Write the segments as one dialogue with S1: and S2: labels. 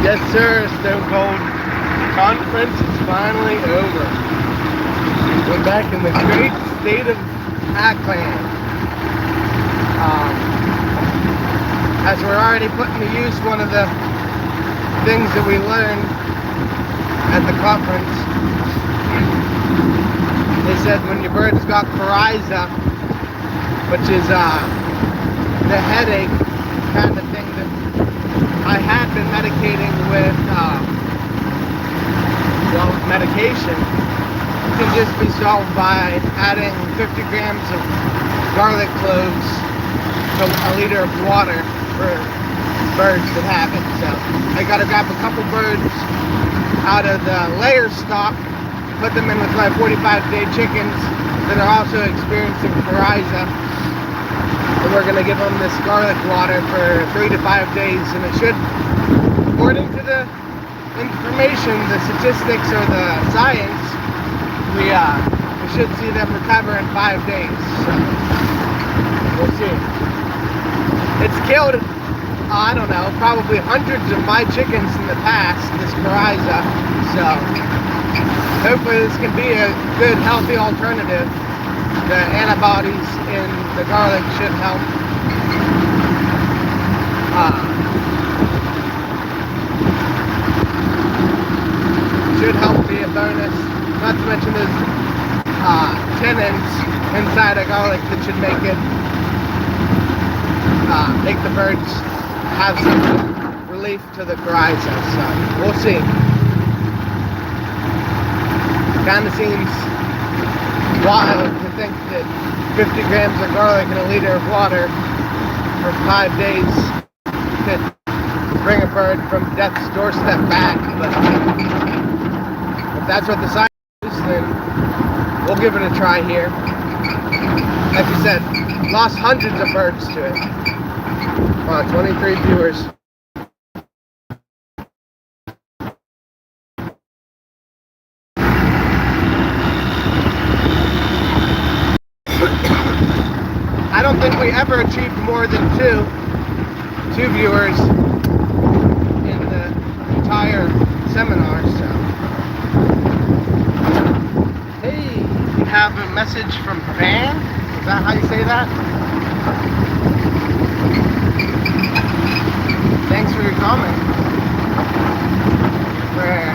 S1: Yes, sir, Stone Cold. Conference is finally over. We're back in the great state of Aklan. As we're already putting to use one of the things that we learned at the conference. They said when your bird's got coryza, which is the headache kind of thing that I had been medicating with, medication, can just be solved by adding 50 grams of garlic cloves to a liter of water for birds that have it. So I gotta grab a couple birds out of the layer stock, put them in with my 45-day chickens that are also experiencing coryza. And we're gonna give them this garlic water for 3 to 5 days, and it should, according to the information, the statistics or the science, we should see them recover in 5 days. So we'll see. It's killed, I don't know, probably hundreds of my chickens in the past, this coryza. So hopefully this can be a good, healthy alternative. The antibodies in the garlic should help. Should help be a bonus. Not to mention those tannins inside of garlic that should make it make the birds have some relief to the coryza. So we'll see. Kind of seems wild to think that 50 grams of garlic in a liter of water for 5 days could bring a bird from death's doorstep back, but if that's what the science is, then we'll give it a try here. Like you said, lost hundreds of birds to it. Wow, 23 viewers. I don't think we ever achieved more than two viewers in the entire seminar. So, hey, we have a message from Van. Is that how you say that? Thanks for your comment. We're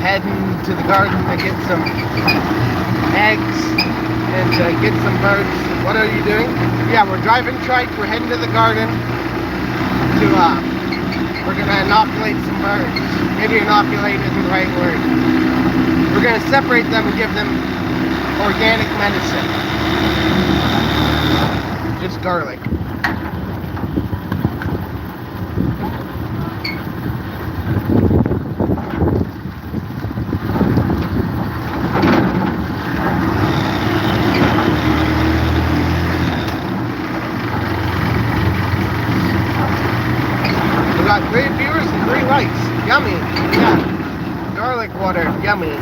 S1: heading to the garden to get some eggs and to get some birds. What are you doing? Yeah, we're driving trike. We're heading to the garden to we're gonna inoculate some birds. Maybe inoculate isn't the right word. We're gonna separate them and give them organic medicine. Just garlic. Got 3 viewers and 3 likes. Yummy. Yeah. Garlic water. Yummy.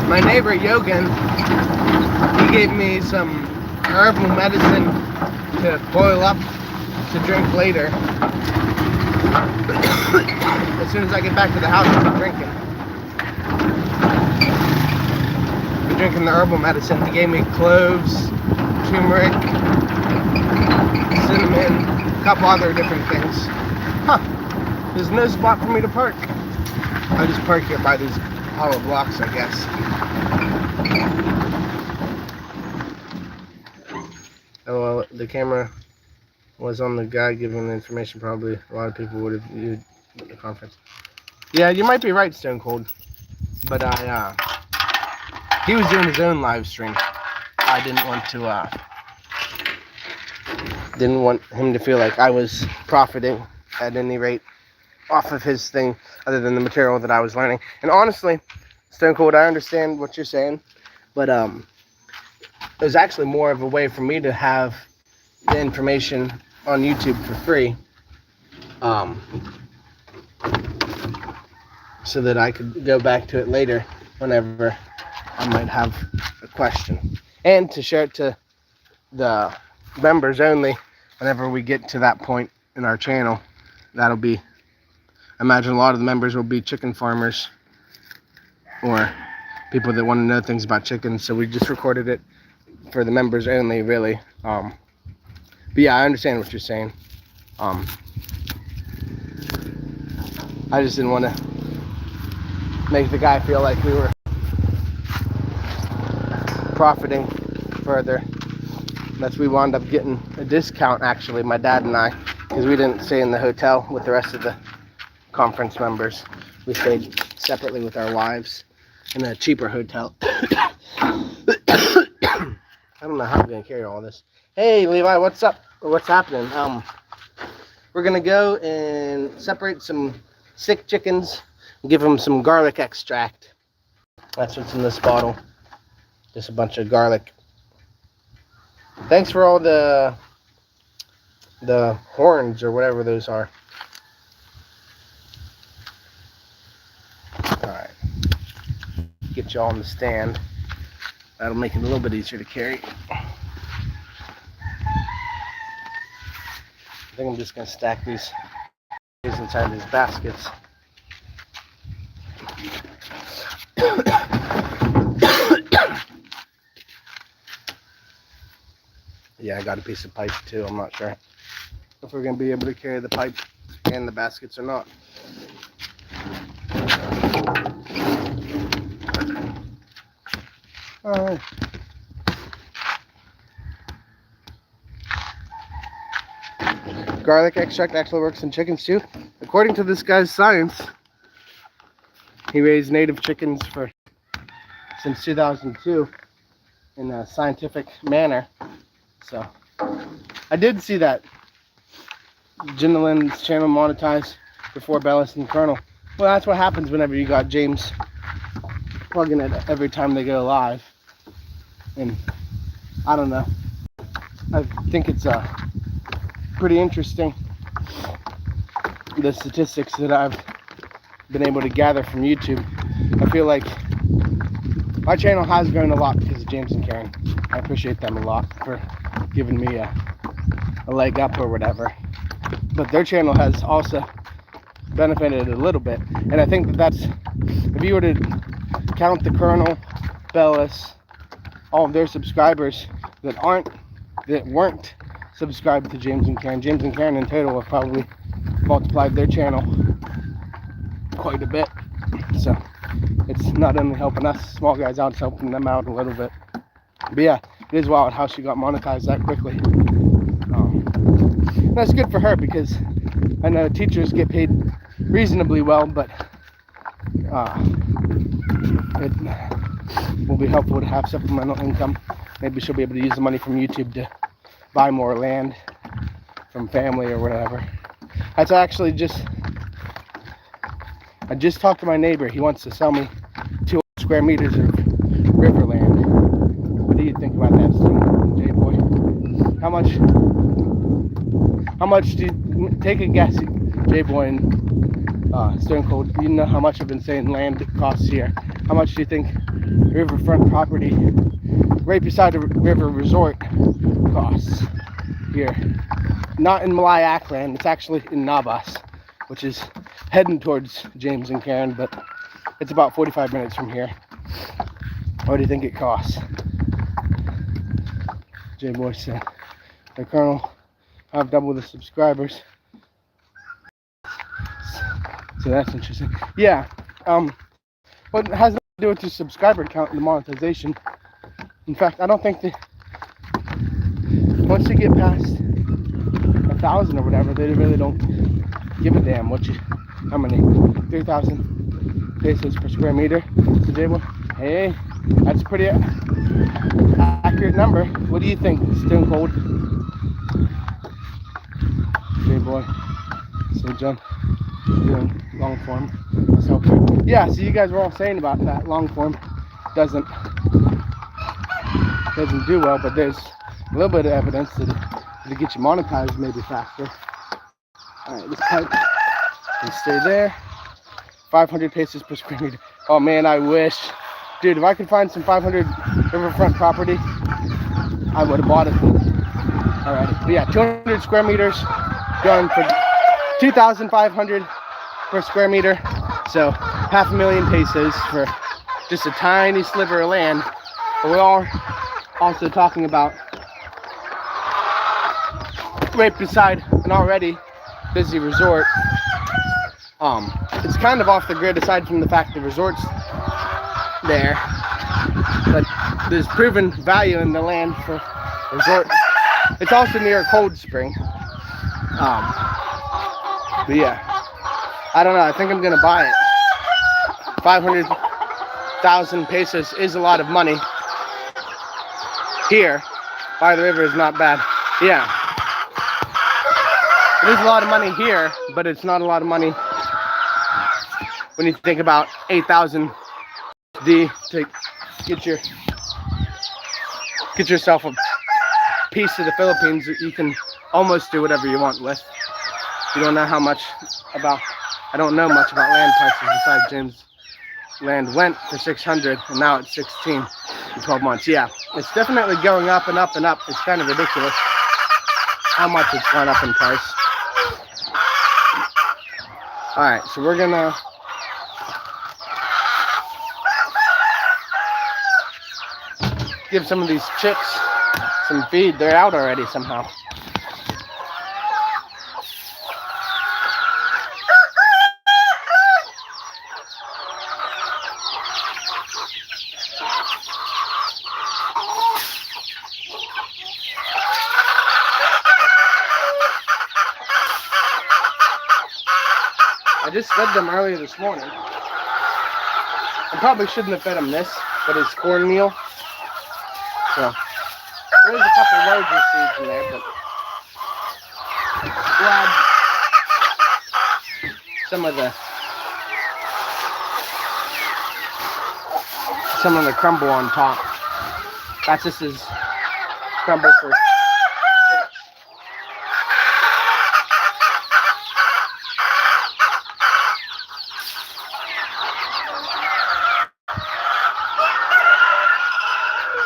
S1: My neighbor Yogan, he gave me some herbal medicine to boil up to drink later. As soon as I get back to the house, I'll be drinking. I'll be drinking the herbal medicine. He gave me cloves, turmeric, cinnamon, a couple other different things. Huh. There's no spot for me to park. I just park here by these hollow blocks, I guess. Oh, well, the camera was on the guy giving the information. Probably a lot of people would have viewed the conference. Yeah, you might be right, Stone Cold. But he was doing his own live stream. I didn't want him to feel like I was profiting at any rate off of his thing, other than the material that I was learning. And honestly, Stone Cold, I understand what you're saying, but it was actually more of a way for me to have the information on YouTube for free, so that I could go back to it later whenever I might have a question, and to share it to the members only whenever we get to that point in our channel, that'll be, I imagine a lot of the members will be chicken farmers or people that want to know things about chickens. So we just recorded it for the members only, really. But yeah, I understand what you're saying. I just didn't want to make the guy feel like we were profiting further. We wound up getting a discount, actually, my dad and I, because we didn't stay in the hotel with the rest of the conference members. We stayed separately with our wives in a cheaper hotel. I don't know how I'm gonna carry all this. Hey Levi, what's up? What's happening? We're gonna go and separate some sick chickens and give them some garlic extract. That's what's in this bottle. Just a bunch of garlic. Thanks for all the horns or whatever those are. Alright. Get you all on the stand. That'll make it a little bit easier to carry. I think I'm just going to stack these inside these baskets. Yeah, I got a piece of pipe too. I'm not sure if we're going to be able to carry the pipe and the baskets or not. Alright. Garlic extract actually works in chickens too. According to this guy's science, he raised native chickens since 2002 in a scientific manner. So, I did see that Ginnalin's channel monetized before Bellis and Colonel. Well, that's what happens whenever you got James plugging it every time they go live. And I don't know. I think it's pretty interesting, the statistics that I've been able to gather from YouTube. I feel like my channel has grown a lot because of James and Karen. I appreciate them a lot for giving me a leg up or whatever. But their channel has also benefited a little bit. And I think that's, if you were to count the Colonel, Bellis, all of their subscribers that weren't subscribed to James and Karen in total have probably multiplied their channel quite a bit. So it's not only helping us small guys out, it's helping them out a little bit. But yeah, it is wild how she got monetized that quickly. That's good for her because I know teachers get paid reasonably well, but it will be helpful to have supplemental income. Maybe she'll be able to use the money from YouTube to buy more land from family or whatever. That's actually I just talked to my neighbor. He wants to sell me 200 square meters of river land. What do you think about that, J-Boy? How much do you, take a guess, J-Boy and Stone Cold, you know how much I've been saying land costs here. How much do you think riverfront property right beside the river resort costs here? Not in Aklan, it's actually in Nabas, which is heading towards James and Karen, but it's about 45 minutes from here. What do you think it costs? J-Boy said, the Colonel, I have double the subscribers. So that's interesting. Yeah, well, it has nothing to do with the subscriber count and the monetization. In fact, I don't think that once you get past 1,000 or whatever, they really don't give a damn how many, 3,000 pesos per square meter. So J-Boy, hey, that's a pretty accurate number. What do you think, Stone Cold? J-Boy, so John, doing long form. So yeah, so you guys were all saying about that long form doesn't do well, but there's a little bit of evidence that it'll get you monetized maybe faster. Alright, this pipe can stay there. 500 pesos per square meter. Oh man, I wish. Dude, if I could find some 500 riverfront property, I would have bought it. already. But yeah, 200 square meters, going for 2,500 per square meter. So 500,000 pesos for just a tiny sliver of land. But we are also talking about right beside an already busy resort. It's kind of off the grid aside from the fact the resort's there, but there's proven value in the land for resort. It's also near a cold spring. But yeah, I don't know. I think I'm gonna buy it. 500,000 pesos is a lot of money. Here, by the river is not bad. Yeah, it is a lot of money here, but it's not a lot of money when you think about 8,000 D to get yourself a piece of the Philippines that you can almost do whatever you want with. You don't know how much about, I don't know much about land prices besides James' land went for 600 and now it's 16 in 12 months. Yeah, it's definitely going up and up and up. It's kind of ridiculous how much it's gone up in price. All right, so we're gonna give some of these chicks some feed. They're out already somehow. I just fed them earlier this morning. I probably shouldn't have fed them this, but it's cornmeal. So there's a couple larger seeds in there, but we'll add some of the crumble on top. That's just as crumble for chicks.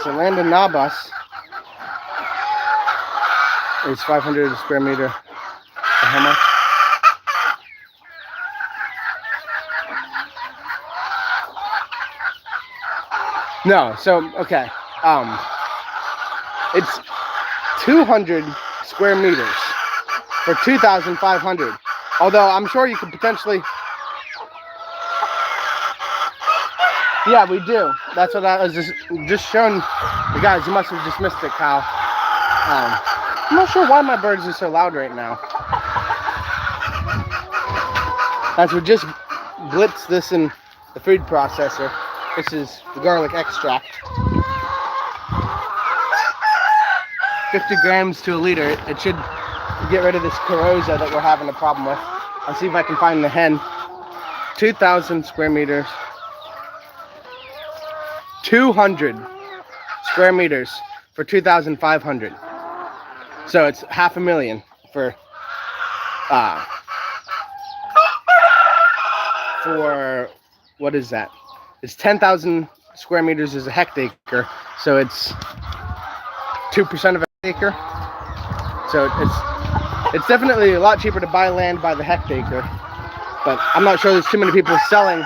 S1: So land in Nabas is 500 square meter. For how much? No, so okay. It's 200 square meters for 2,500. Although I'm sure you could potentially. Yeah, we do. That's what I was just showing the guys. You must have just missed it, Kyle. I'm not sure why my birds are so loud right now. As we just blitzed this in the food processor. This is the garlic extract. 50 grams to a liter. It should get rid of this corrosa that we're having a problem with. I'll see if I can find the hen. 2,000 square meters. 200 square meters for 2,500. So it's 500,000 for what is that? It's 10,000 square meters is a hectare, so it's 2% of an acre. So it's definitely a lot cheaper to buy land by the hectare, but I'm not sure there's too many people selling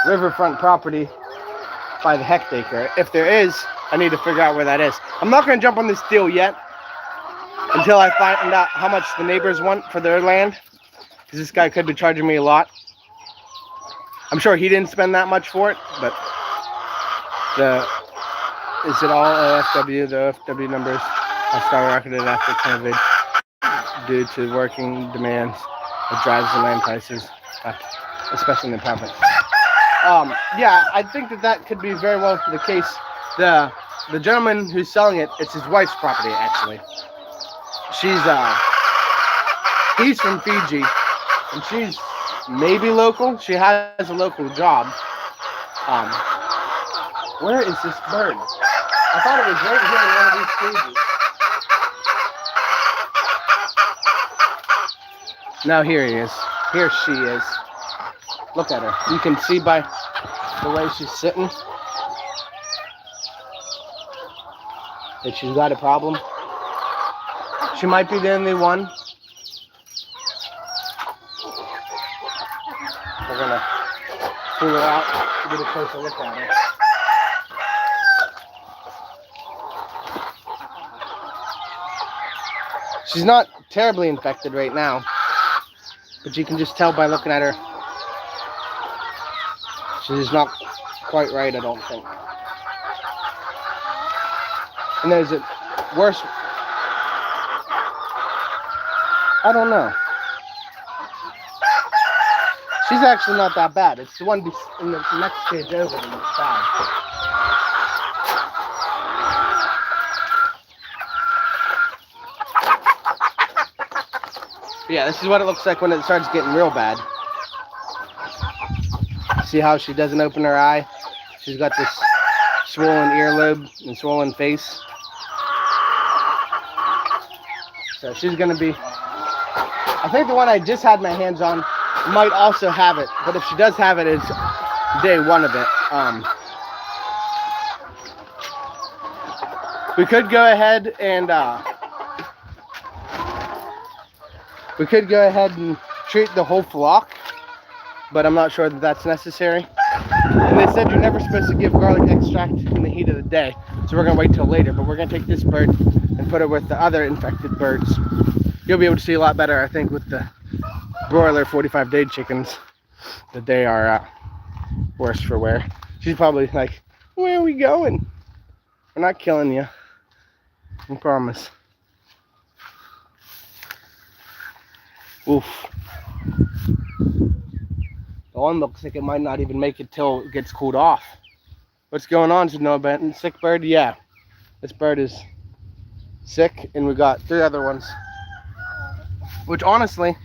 S1: riverfront property by the hectare. If there is, I need to figure out where that is. I'm not going to jump on this deal yet until I find out how much the neighbors want for their land, because this guy could be charging me a lot. I'm sure he didn't spend that much for it, but is it all OFW? The OFW numbers are skyrocketed after COVID due to working demands that drives the land prices, especially in the province. Yeah, I think that could be very well the case. The gentleman who's selling it, it's his wife's property actually. He's from Fiji, and she's maybe local. She has a local job. Where is this bird? I thought it was right here in one of these cages. No, here he is. Here she is. Look at her. You can see by the way she's sitting that she's got a problem. She might be the only one. We're gonna pull her out and get a closer look at her. She's not terribly infected right now, but you can just tell by looking at her. She's not quite right, I don't think. And there's a worse. I don't know. She's actually not that bad. It's the one in the next stage over that's bad. Yeah, this is what it looks like when it starts getting real bad. See how she doesn't open her eye? She's got this swollen earlobe and swollen face. So she's gonna be, I think the one I just had my hands on might also have it, but if she does have it, it's day one of it. We could go ahead and treat the whole flock, but I'm not sure that that's necessary. And they said you're never supposed to give garlic extract in the heat of the day, so we're gonna wait till later. But we're gonna take this bird and put it with the other infected birds. You'll be able to see a lot better, I think, with the broiler 45-day chickens, that they are worse for wear. She's probably like, where are we going? We're not killing you, I promise. Oof. The one looks like it might not even make it till it gets cooled off. What's going on, Sonoma Benton? Sick bird? Yeah. This bird is sick, and we got 3 other ones. Which honestly,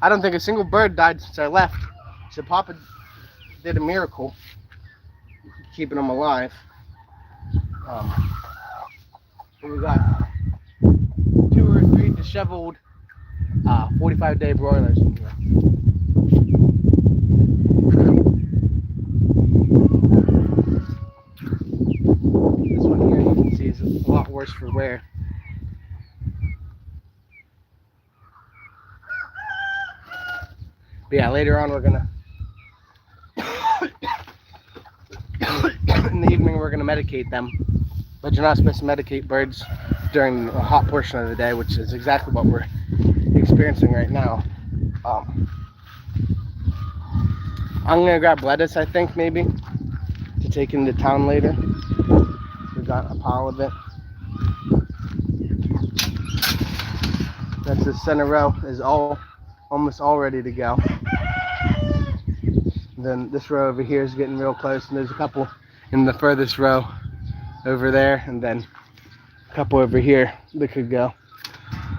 S1: I don't think a single bird died since I left. So Papa did a miracle keeping them alive. We got 2 or 3 disheveled 45-day broilers in here. This one here you can see is a lot worse for wear. But yeah, later on we're gonna in the evening we're gonna medicate them. But you're not supposed to medicate birds during the hot portion of the day, which is exactly what we're experiencing right now. I'm gonna grab lettuce, I think, maybe, to take into town later. We got a pile of it. That's the center row is almost all ready to go. And then this row over here is getting real close, and there's a couple in the furthest row over there, and then a couple over here that could go.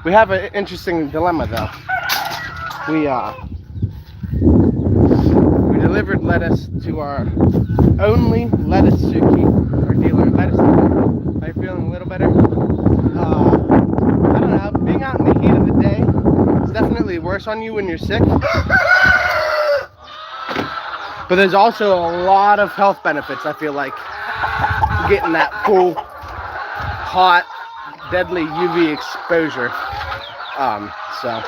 S1: We have an interesting dilemma though. We delivered lettuce to our only lettuce suki, our dealer lettuce suki. Are you feeling a little better? I don't know, being out in the heat of the day is definitely worse on you when you're sick. But there's also a lot of health benefits, I feel like, getting that full, hot, deadly UV exposure. So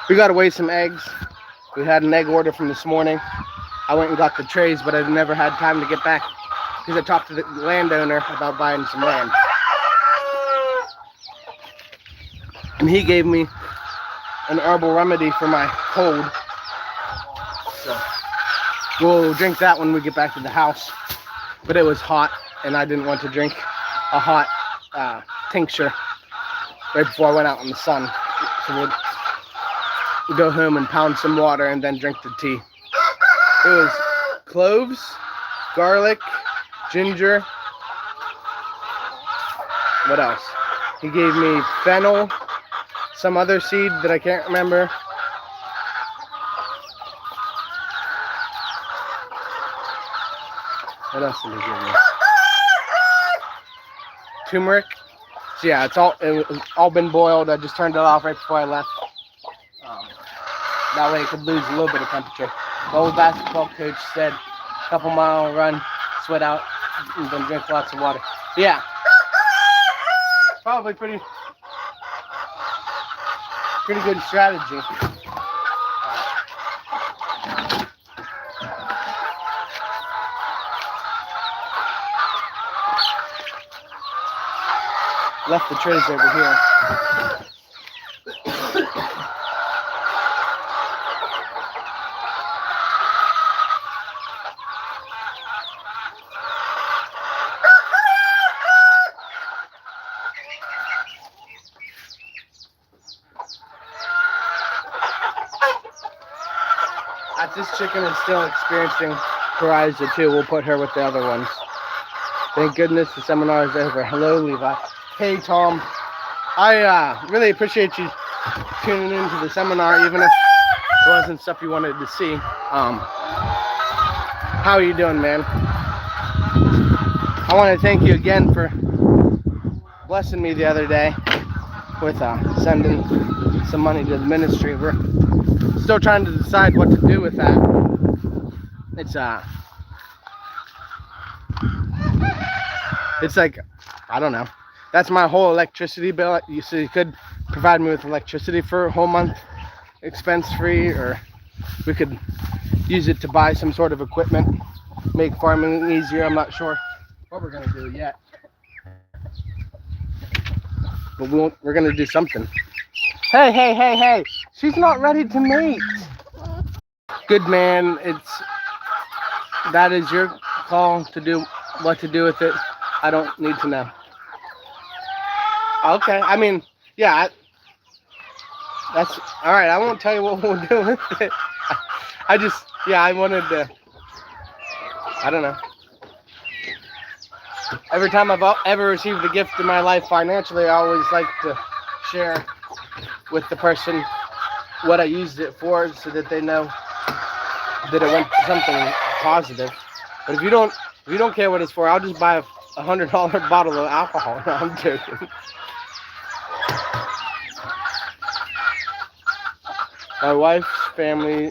S1: we got to weigh some eggs. We had an egg order from this morning. I went and got the trays, but I never had time to get back because I talked to the landowner about buying some land. And he gave me an herbal remedy for my cold. So we'll drink that when we get back to the house. But it was hot, and I didn't want to drink a hot tincture right before I went out in the sun. So we'll go home and pound some water and then drink the tea. It was cloves, garlic, ginger. What else? He gave me fennel, some other seed that I can't remember. What else did he give me? Turmeric. So yeah, it's all been boiled. I just turned it off right before I left. That way it could lose a little bit of temperature. The old basketball coach said a couple mile run, sweat out, and then drink lots of water. But yeah, probably pretty pretty good strategy. Left the trays over here. This chicken is still experiencing Horizon too. We'll put her with the other ones. Thank goodness the seminar is over. Hello, Levi. Hey, Tom. I really appreciate you tuning into the seminar, even if it wasn't stuff you wanted to see. How are you doing, man? I want to thank you again for blessing me the other day with sending some money to the ministry. We're still trying to decide what to do with that. It's like, I don't know. That's my whole electricity bill. So you could provide me with electricity for a whole month, expense free, or we could use it to buy some sort of equipment, make farming easier. I'm not sure what we're gonna do yet, but we're gonna do something. Hey! She's not ready to mate. Good man. That is your call to do what to do with it. I don't need to know. Okay. I mean, yeah. That's all right. I won't tell you what we'll do with it. I wanted to. I don't know. Every time I've ever received a gift in my life financially, I always like to share with the person what I used it for, so that they know that it went to something positive. But if you don't care what it's for, I'll just buy a $100 bottle of alcohol. No, I'm joking. My wife's family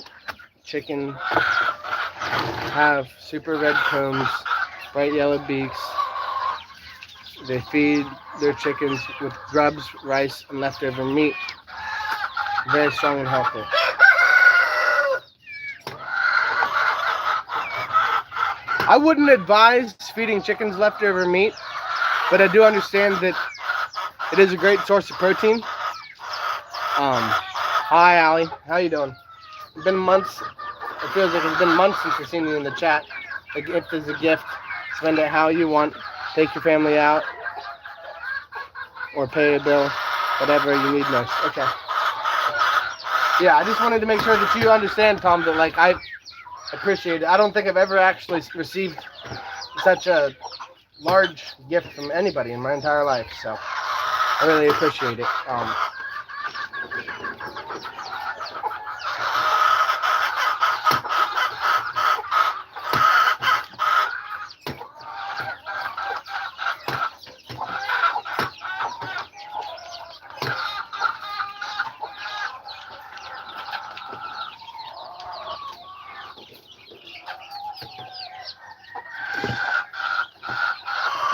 S1: chicken have super red combs, bright yellow beaks. They feed their chickens with grubs, rice, and leftover meat. Very strong and healthy. I wouldn't advise feeding chickens leftover meat, but I do understand that it is a great source of protein. Hi, Allie. How you doing? It's been months. It feels like it's been months since I've seen you in the chat. A gift is a gift. Spend it how you want. Take your family out, or pay a bill, whatever you need most. Okay. Yeah, I just wanted to make sure that you understand, Tom, that like I appreciate it. I don't think I've ever actually received such a large gift from anybody in my entire life, so I really appreciate it.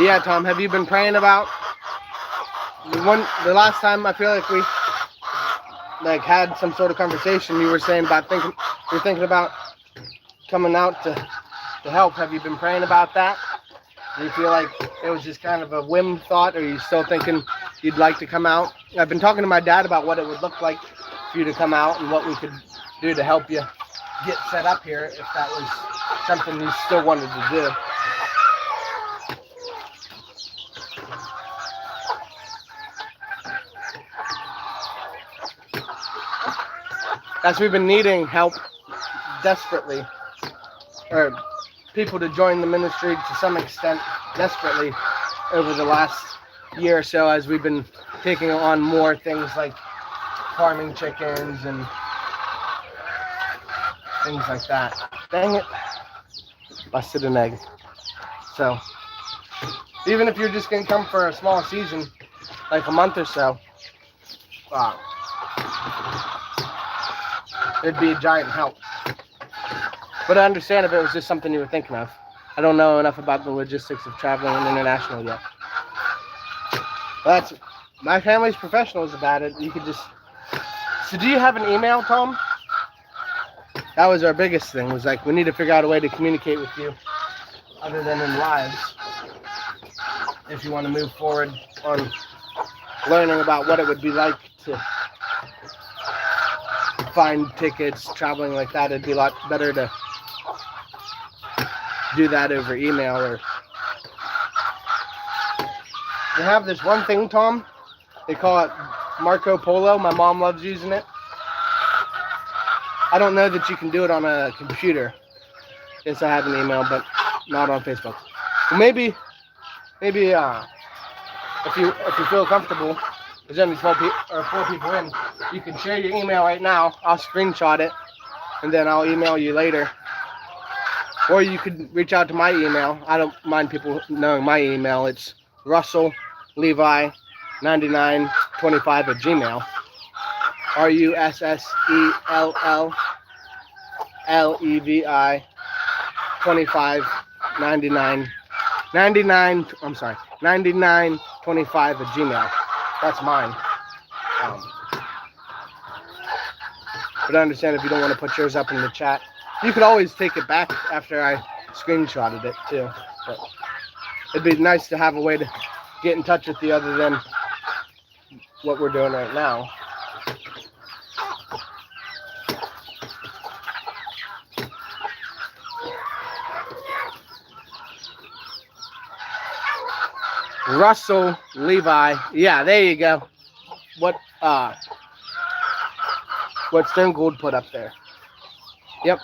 S1: Yeah, Tom, have you been praying about the last time I feel like we had some sort of conversation? You were saying about you're thinking about coming out to help. Have you been praying about that? Do you feel like it was just kind of a whim thought, or are you still thinking you'd like to come out? I've been talking to my dad about what it would look like for you to come out and what we could do to help you get set up here, if that was something you still wanted to do. As we've been needing help desperately, or people to join the ministry to some extent desperately over the last year or so, as we've been taking on more things like farming chickens and things like that. Dang it, busted an egg. So even if you're just gonna come for a small season, like a month or so, it'd be a giant help. But I understand if it was just something you were thinking of. I don't know enough about the logistics of traveling international yet. But my family's professionals about it. You could just So do you have an email, Tom? That was our biggest thing, was like, we need to figure out a way to communicate with you other than in lives. If you want to move forward on learning about what it would be like to find tickets, traveling like that, it'd be a lot better to do that over email. Or they have this one thing, Tom, they call it Marco Polo. My mom loves using it. I don't know that you can do it on a computer. Yes, I have an email, but not on Facebook. Well, maybe if you feel comfortable, there's only 4 people in, you can share your email right now. I'll screenshot it, and then I'll email you later. Or you could reach out to my email. I don't mind people knowing my email. It's russelllevi9925@gmail. RussellEllLevi259925@gmail. That's mine. But I understand if you don't want to put yours up in the chat. You could always take it back after I screenshotted it too. But it'd be nice to have a way to get in touch with you other than what we're doing right now. Russell Levi. Yeah, there you go. What Stone Cold put up there. Yep.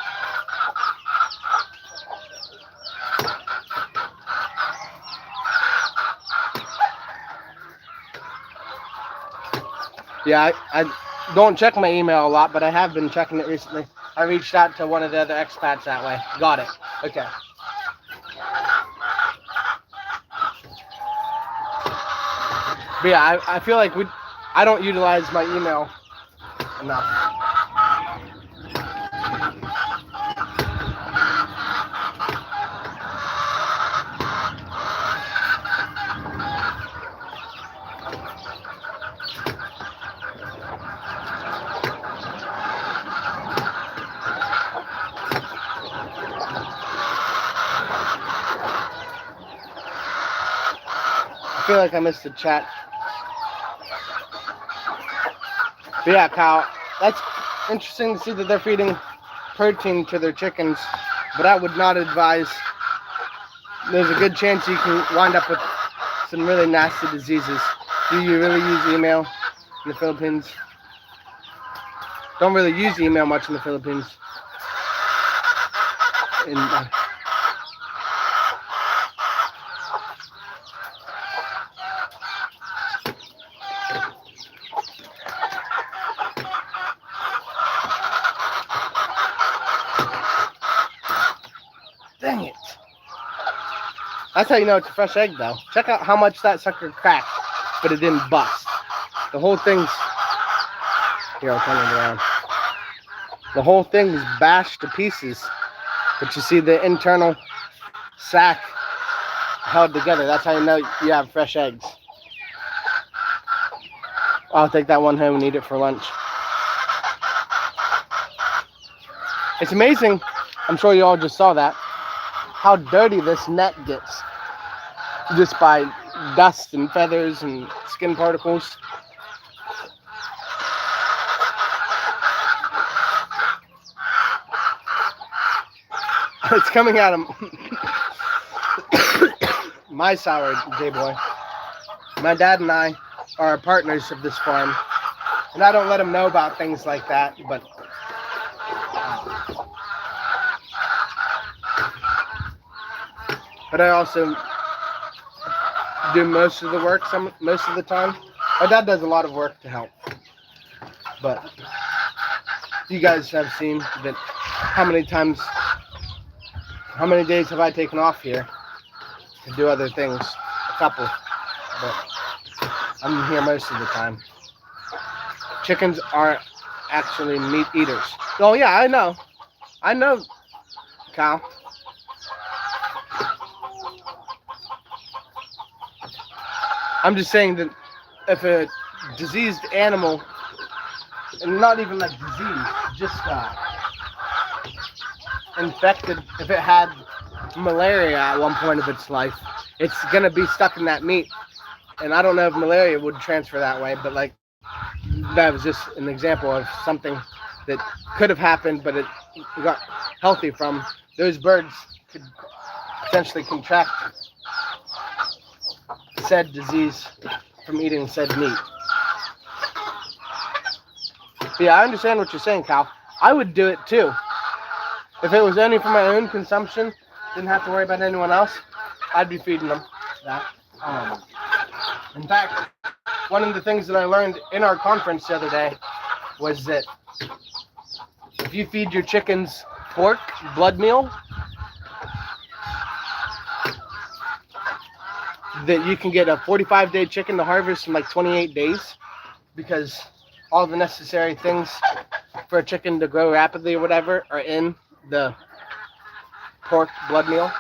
S1: Yeah, I don't check my email a lot, but I have been checking it recently. I reached out to one of the other expats that way. Got it. Okay. But yeah, I feel like I don't utilize my email enough. I feel like I missed the chat. But yeah, Kyle, that's interesting to see that they're feeding protein to their chickens, but I would not advise. There's a good chance you can wind up with some really nasty diseases. Do you really use email in the Philippines? Don't really use email much in the Philippines. Dang it. That's how you know it's a fresh egg, though. Check out how much that sucker cracked, but it didn't bust. The whole thing's... Here, I'll turn it around. The whole thing's bashed to pieces, but you see the internal sac held together. That's how you know you have fresh eggs. I'll take that one home and eat it for lunch. It's amazing, I'm sure you all just saw that, how dirty this net gets just by dust and feathers and skin particles. It's coming out of my sour J-boy. My dad and I are partners of this farm, and I don't let him know about things like that, but I also do most of the work most of the time. My dad does a lot of work to help, but you guys have seen that how many days have I taken off here to do other things? A couple, but I'm here most of the time. Chickens are actually meat eaters. Oh yeah, I know, Kyle. I'm just saying that if a diseased animal and not even like disease, just infected. If it had malaria at one point of its life, it's gonna be stuck in that meat. And I don't know if malaria would transfer that way, but like that was just an example of something that could have happened, but it got healthy from. Those birds could potentially contract said disease from eating said meat. But yeah, I understand what you're saying, Cal. I would do it too. If it was only for my own consumption, didn't have to worry about anyone else, I'd be feeding them that. In fact, one of the things that I learned in our conference the other day was that if you feed your chickens pork blood meal, that you can get a 45-day chicken to harvest in like 28 days, because all the necessary things for a chicken to grow rapidly or whatever are in the pork blood meal.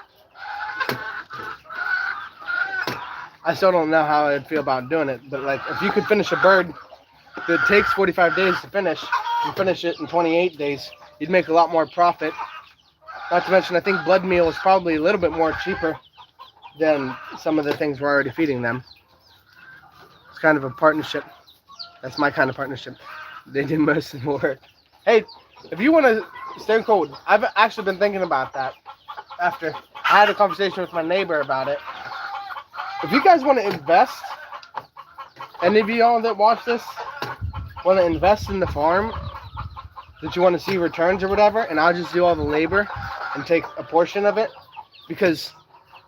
S1: I still don't know how I'd feel about doing it, but like if you could finish a bird that takes 45 days to finish and finish it in 28 days, you'd make a lot more profit. Not to mention, I think blood meal is probably a little bit more cheaper than some of the things we're already feeding them. It's kind of a partnership. That's my kind of partnership. They do most of the work. Hey, if you want to stay cold, I've actually been thinking about that after I had a conversation with my neighbor about it. If you guys want to invest, any of y'all that watch this want to invest in the farm, that you want to see returns or whatever, and I'll just do all the labor and take a portion of it, because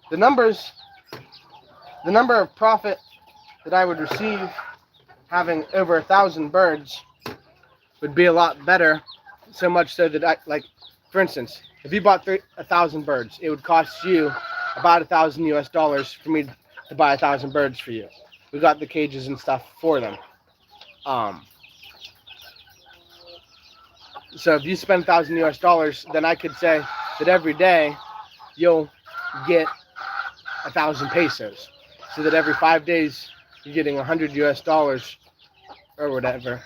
S1: the number of profit that I would receive having over 1,000 birds would be a lot better. So much so that I, like, for instance, if you bought 1,000 birds, it would cost you about $1,000 US for me to buy 1,000 birds for you. We got the cages and stuff for them. So if you spend $1,000 US, then I could say that every day you'll get 1,000 pesos. So that every 5 days you're getting $100 US or whatever.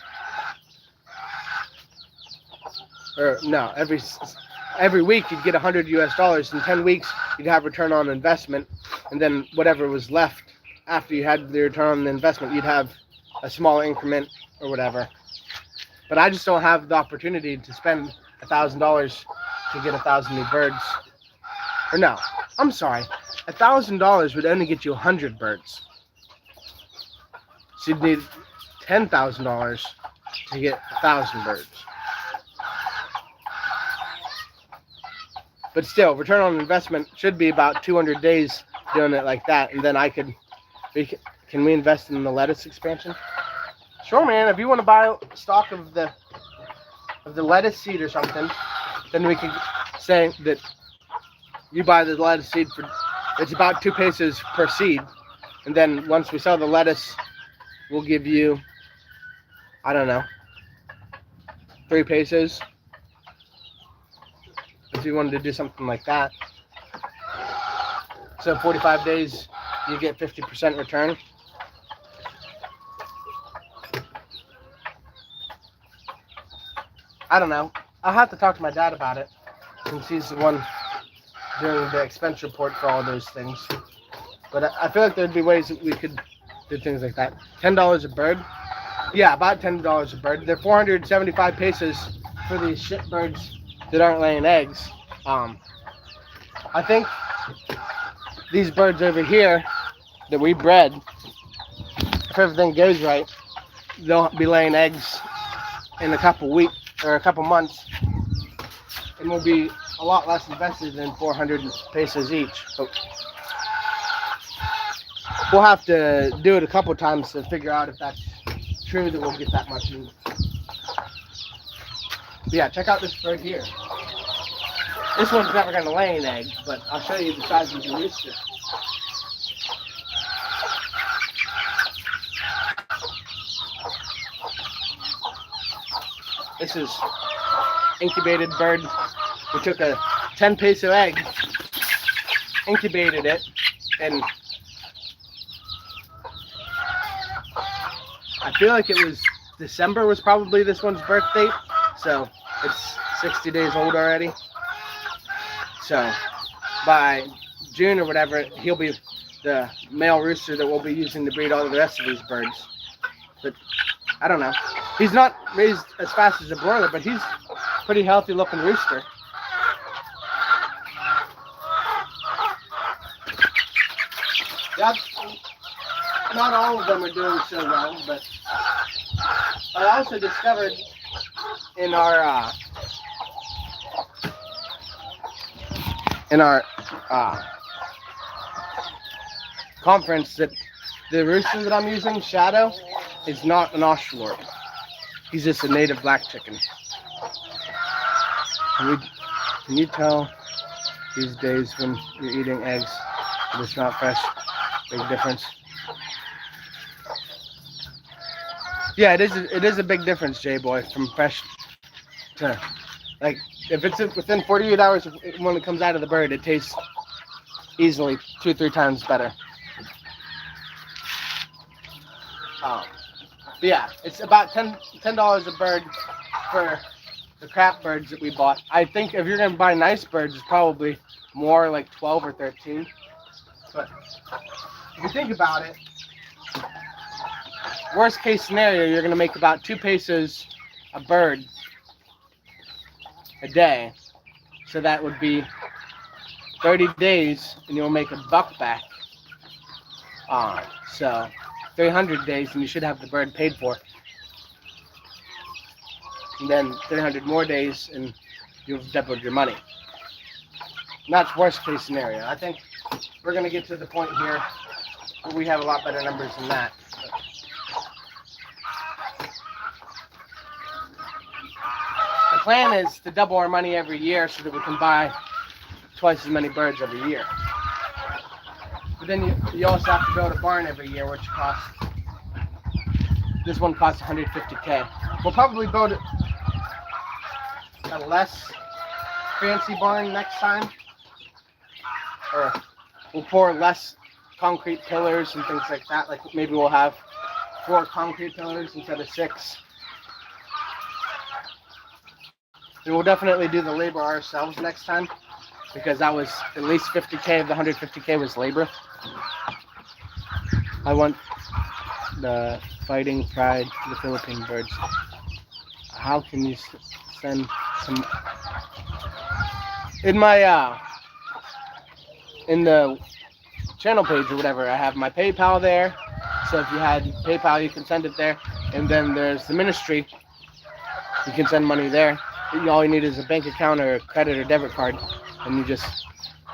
S1: Or no, every week you'd get $100 US. In 10 weeks you'd have return on investment, and then whatever was left after you had the return on the investment, you'd have a small increment or whatever. But I just don't have the opportunity to spend $1,000 to get 1,000 new birds. Or no, I'm sorry, $1,000 would only get you 100 birds. So you'd need $10,000 to get 1,000 birds. But still, return on investment should be about 200 days doing it like that, and then can we invest in the lettuce expansion? Sure, man. If you want to buy stock of the lettuce seed or something, then we could say that you buy the lettuce seed for, it's about 2 pesos per seed, and then once we sell the lettuce, we'll give you, I don't know, 3 pesos. If you wanted to do something like that. So 45 days, you get 50% return. I don't know. I'll have to talk to my dad about it, since he's the one doing the expense report for all those things. But I feel like there'd be ways that we could do things like that. $10 a bird? Yeah, about $10 a bird. They're 475 pesos for these shit birds that aren't laying eggs. I think these birds over here that we bred, if everything goes right, they'll be laying eggs in a couple weeks or a couple months, and we'll be a lot less invested than 400 pesos each. But we'll have to do it a couple times to figure out if that's true, that we'll get that much in. But yeah, check out this bird here. This one's never going to lay an egg, but I'll show you the size of the rooster. This is incubated bird. We took a 10 peso egg, incubated it, and I feel like it was December was probably this one's birth date, so it's 60 days old already. So by June or whatever, he'll be the male rooster that we'll be using to breed all the rest of these birds. But I don't know. He's not raised as fast as a broiler, but he's a pretty healthy looking rooster. Yep. Not all of them are doing so well, but I also discovered in our conference that the rooster that I'm using, Shadow, is not an Australorp. He's just a native black chicken. Can you tell these days when you're eating eggs that it's not fresh? Big difference. Yeah, it is a big difference, J-Boy, from fresh to, like, if it's within 48 hours when it comes out of the bird, it tastes easily 2-3 times better. Yeah, it's about $10 a bird for the crap birds that we bought. I think if you're gonna buy nice birds, it's probably more, like 12 or 13. But if you think about it, worst case scenario, you're gonna make about 2 pesos a bird a day. So that would be 30 days, and you'll make $1 back. So 300 days, and you should have the bird paid for. And then 300 more days, and you've doubled your money. And that's worst case scenario. I think we're going to get to the point here where we have a lot better numbers than that. The plan is to double our money every year so that we can buy twice as many birds every year. But then you also have to build a barn every year, which costs, this one costs $150K. We'll probably build a less fancy barn next time, or we'll pour less concrete pillars and things like that. Like maybe we'll have 4 concrete pillars instead of 6. And we'll definitely do the labor ourselves next time, because that was at least 50K of the 150K was labor. I want the fighting pride of the Philippine birds. How can you send some in my in the channel page or whatever? I have my PayPal there, so if you had PayPal, you can send it there. And then there's the ministry. You can send money there. All you need is a bank account or a credit or debit card, and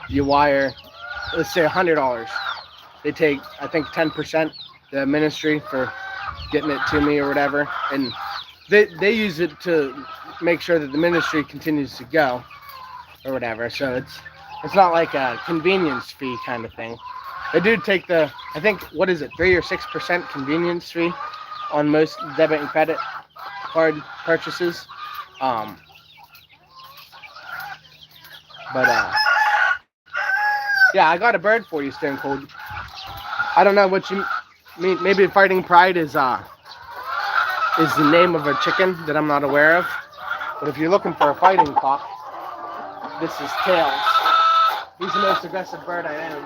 S1: you wire, let's say $100. They take, I think, 10%, the ministry, for getting it to me or whatever, and they use it to make sure that the ministry continues to go or whatever. So it's not like a convenience fee kind of thing. They do take the, I think, what is it, 3 or 6% convenience fee on most debit and credit card purchases. Yeah, I got a bird for you, Stone Cold. I don't know what you mean. Maybe Fighting Pride is the name of a chicken that I'm not aware of. But if you're looking for a fighting cock, this is Tails. He's the most aggressive bird I own.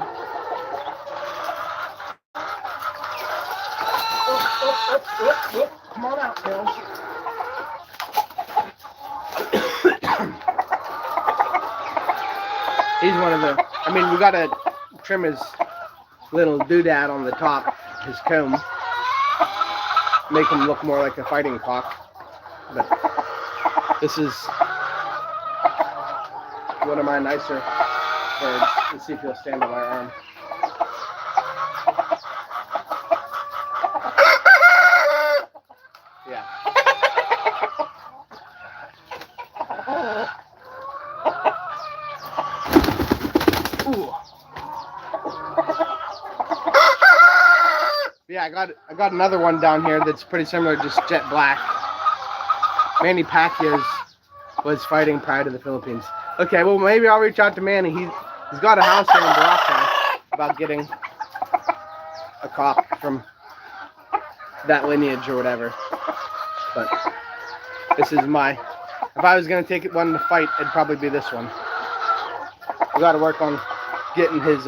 S1: Come on out, Tails. He's one of the, I mean, we gotta trim his little doodad on the top, his comb, make him look more like a fighting cock. But this is one of my nicer birds. Let's see if he'll stand on my arm. Yeah. Ooh. Yeah, I got another one down here that's pretty similar, just jet black. Manny Pacquiao was Fighting Pride of the Philippines. Okay, well maybe I'll reach out to Manny. He's got a house here in Baraka about getting a cock from that lineage or whatever. But this is my, if I was going to take one to fight, it'd probably be this one. We got to work on getting his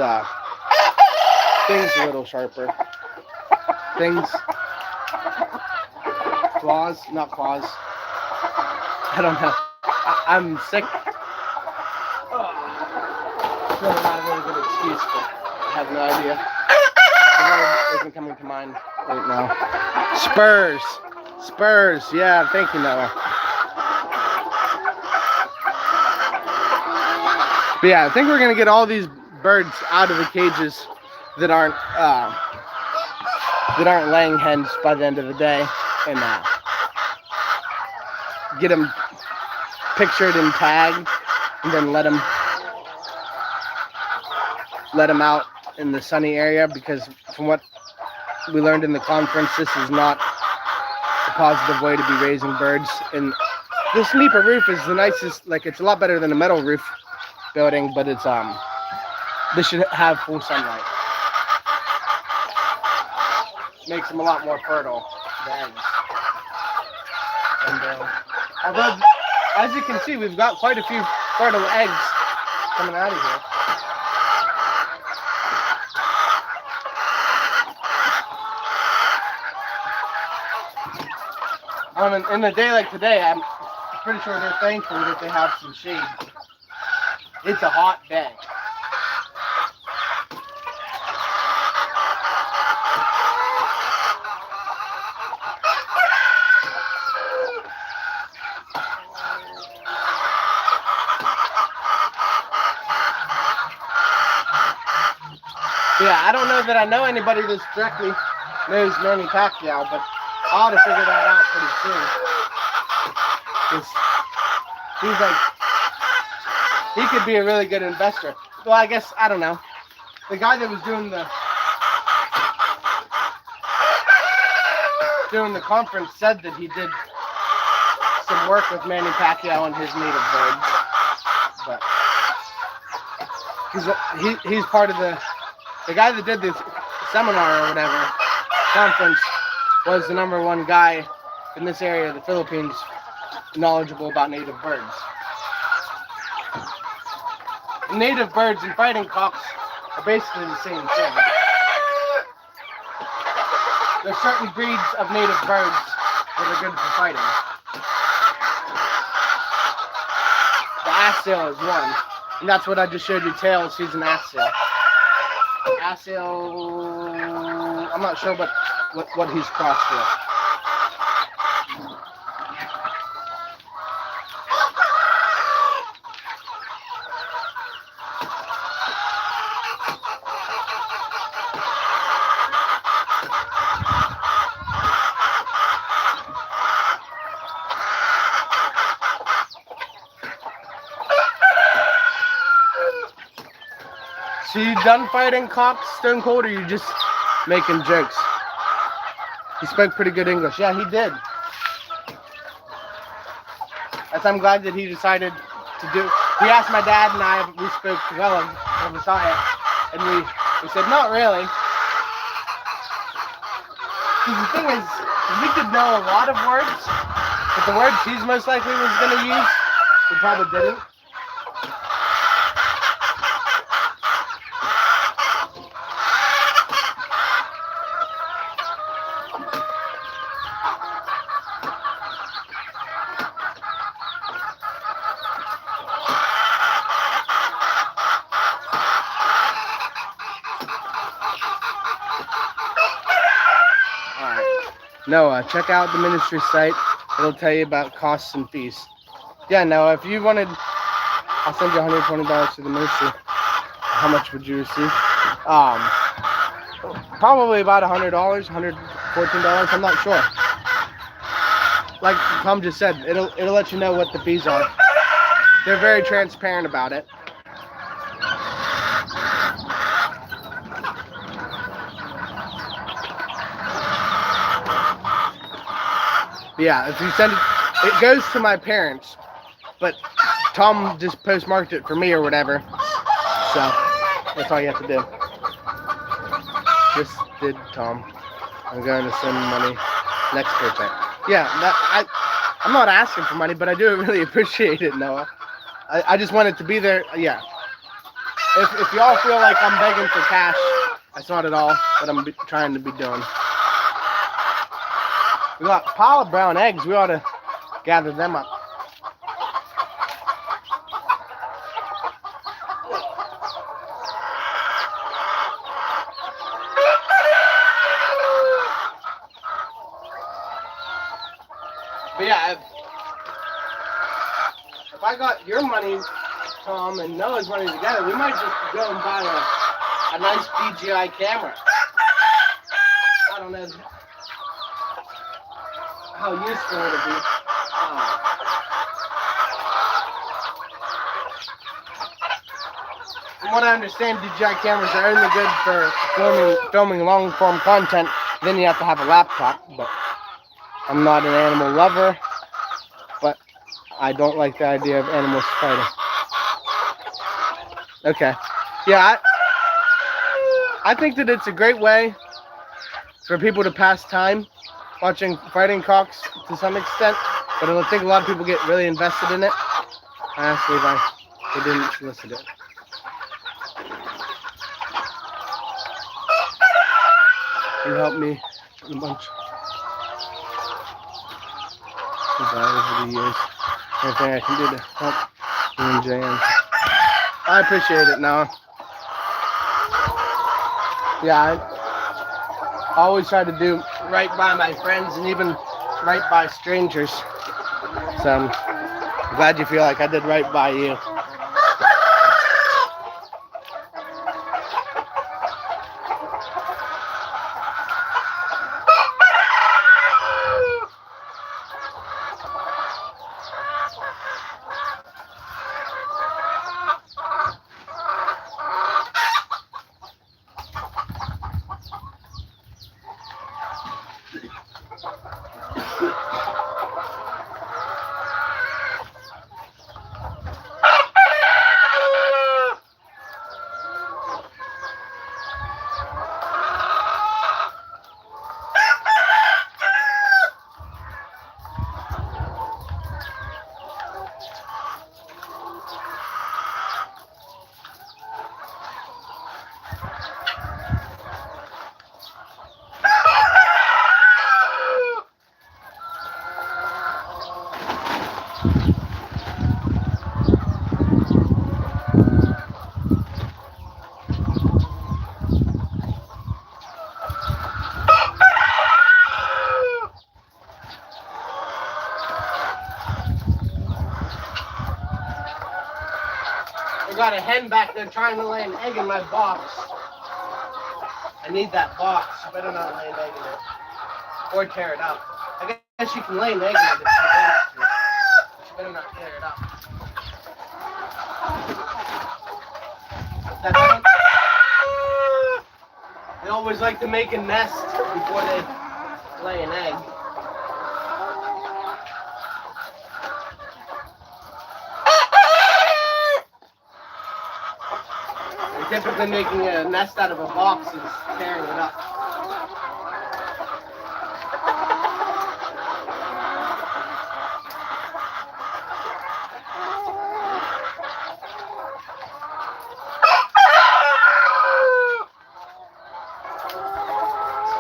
S1: things a little sharper. Things, claws, not claws. I don't know. I'm sick. It's really not a really good excuse, but I have no idea. The word isn't coming to mind right now. Spurs. Spurs. Yeah, thank you, Noah. But yeah, I think we're gonna get all these birds out of the cages that aren't laying hens by the end of the day, and get them pictured and tagged, and then let them out in the sunny area, because from what we learned in the conference, this is not a positive way to be raising birds. And this NEPA roof is the nicest, like, it's a lot better than a metal roof building, but it's this should have full sunlight. Makes them a lot more fertile, the eggs. And although, as you can see, we've got quite a few fertile eggs coming out of here. In a day like today, I'm pretty sure they're thankful that they have some shade. It's a hot day. Yeah, I don't know that I know anybody that directly knows Manny Pacquiao, but I ought to figure that out pretty soon. Because he's like, he could be a really good investor. Well, I guess, I don't know. The guy that was doing the conference said that he did some work with Manny Pacquiao and his native birds. But he's part of the guy that did this seminar or whatever, conference, was the #1 guy in this area of the Philippines knowledgeable about native birds. Native birds and fighting cocks are basically the same thing. There's certain breeds of native birds that are good for fighting. The Asil is one, and that's what I just showed you. Tails, he's an Asil. Asil, I'm not sure what he's crossed with. So you done fighting cocks, Stone Cold, or you just making jokes? He spoke pretty good English. Yeah, he did. I'm glad that he decided to do. He asked my dad and I, we spoke well of Messiah, and we said, not really. Because the thing is, we could know a lot of words, but the words he's most likely was going to use, we probably didn't. Noah, check out the ministry site. It'll tell you about costs and fees. Yeah, Noah, if you wanted, I'll send you $120 to the ministry. How much would you receive? Probably about $100, $114. I'm not sure. Like Tom just said, it'll let you know what the fees are. They're very transparent about it. Yeah, if you send it, it goes to my parents, but Tom just postmarked it for me or whatever, so that's all you have to do. Just did Tom. I'm going to send money next paycheck. Yeah, I'm not asking for money, but I do really appreciate it, Noah. I just want it to be there. Yeah. If y'all feel like I'm begging for cash, that's not at all what I'm trying to be doing. We got a pile of brown eggs. We ought to gather them up. But yeah, if I got your money, Tom, and Noah's money together, we might just go and buy a nice DJI camera. I don't know how useful it'll be. From what I understand, DJI cameras are only good for filming long-form content. Then you have to have a laptop. But I'm not an animal lover, but I don't like the idea of animals fighting. Okay. Yeah, I think that it's a great way for people to pass time watching fighting cocks to some extent, but I think a lot of people get really invested in it. I asked Levi, he didn't solicit it. You helped me a bunch over the years. Anything I can do to help you and Jan. I appreciate it, Noah. Yeah, I always try to do right by my friends and even right by strangers. So I'm glad you feel like I did right by you. I got a hen back there trying to lay an egg in my box. I need that box. You better not lay an egg in it. Or tear it up. I guess you can lay an egg in it if you want to. But you better not tear it up. They always like to make a nest before they lay an egg. Typically making a nest out of a box is tearing it up.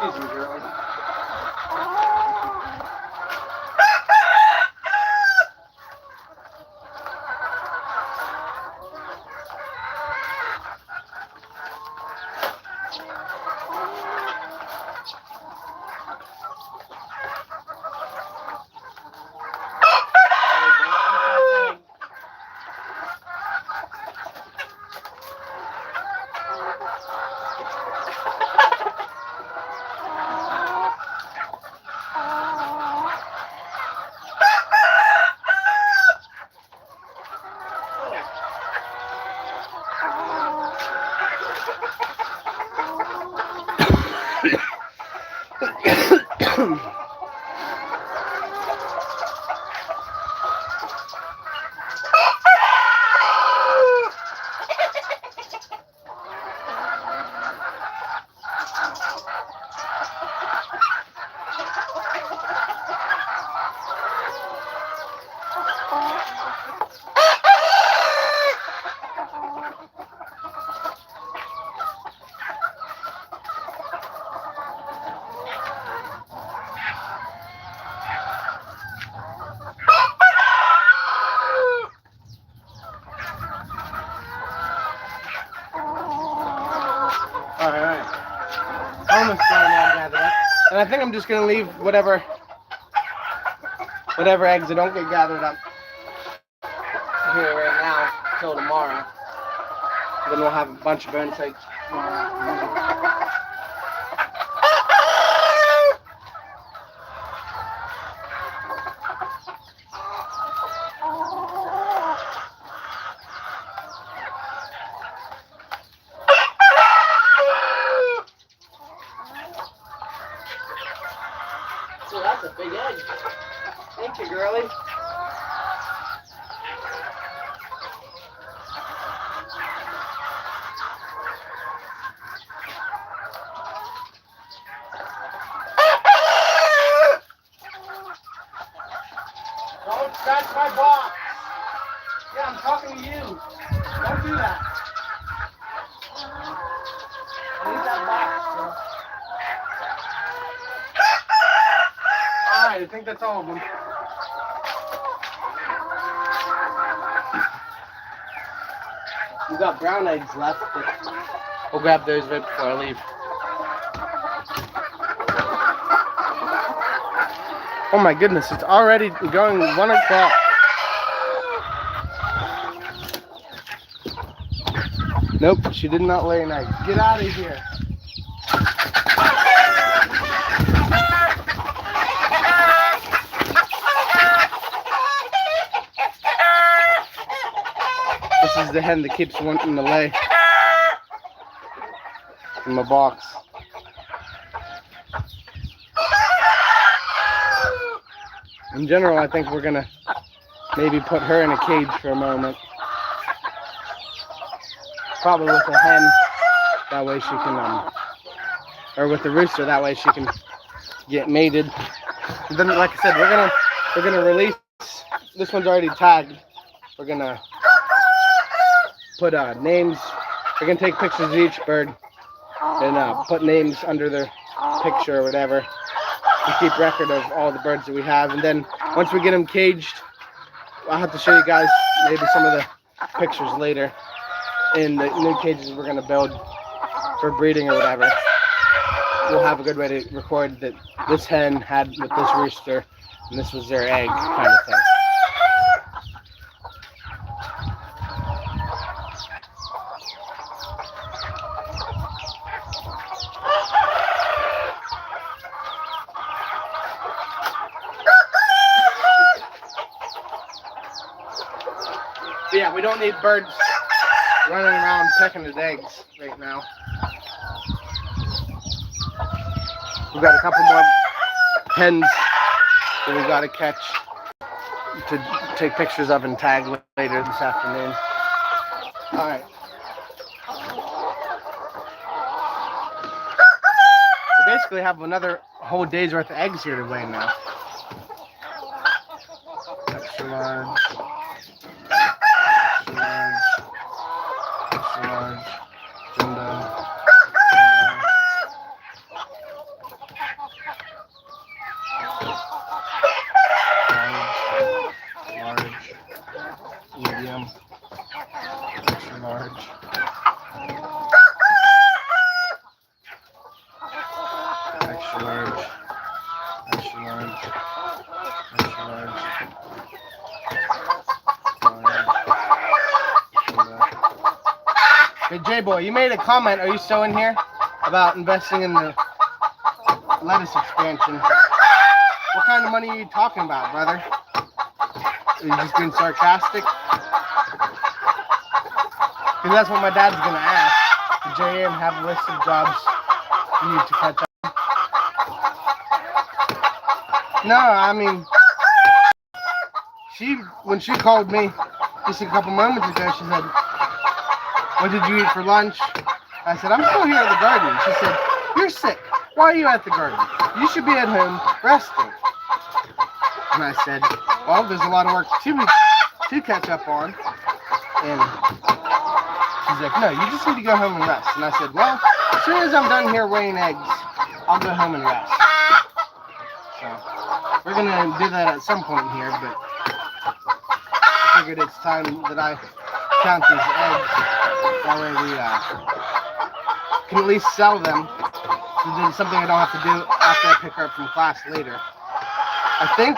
S1: Excuse me, girl. I think I'm just gonna leave whatever eggs that don't get gathered up here right now till tomorrow. Then we'll have a bunch of burnt eggs tomorrow. So that's a big egg. Thank you, girlie. Don't scratch my box. Yeah, I'm talking to you. Don't do that. Leave that box, girl. Alright, I think that's all of them. We've got brown eggs left, but we'll grab those right before I leave. Oh my goodness, it's already going 1 o'clock. Nope, she did not lay an egg. Get out of here. This is the hen that keeps wanting to lay in my box. In general, I think we're gonna maybe put her in a cage for a moment. Probably with a hen, that way she can, or with the rooster, that way she can get mated. And then, like I said, we're gonna release. This one's already tagged. We're gonna put names. We're gonna take pictures of each bird and put names under their picture or whatever. We keep record of all the birds that we have, and then once we get them caged, I'll have to show you guys maybe some of the pictures later in the new cages we're going to build for breeding or whatever. We'll have a good way to record that this hen had with this rooster and this was their egg kind of thing. But yeah, we don't need birds running around pecking at eggs right now. We've got a couple more hens that we got to catch to take pictures of and tag later this afternoon. All right. We basically have another whole day's worth of eggs here to weigh now. Extra large. Medium, extra large, extra large, extra large, extra large, Hey J-Boy, you made a comment, are you still in here, about investing in the lettuce expansion. What kind of money are you talking about, brother? Are you just being sarcastic? Because that's what my dad's going to ask. Did JM have a list of jobs you need to catch up? No, I mean, when she called me just a couple moments ago, she said, what did you eat for lunch? I said, I'm still here at the garden. She said, you're sick. Why are you at the garden? You should be at home resting. And I said, well, there's a lot of work to catch up on. And she's like, no, you just need to go home and rest. And I said, well, as soon as I'm done here weighing eggs, I'll go home and rest. So we're going to do that at some point here, but I figured it's time that I count these eggs. That way we can at least sell them So then something I don't have to do after I pick her up from class later. I think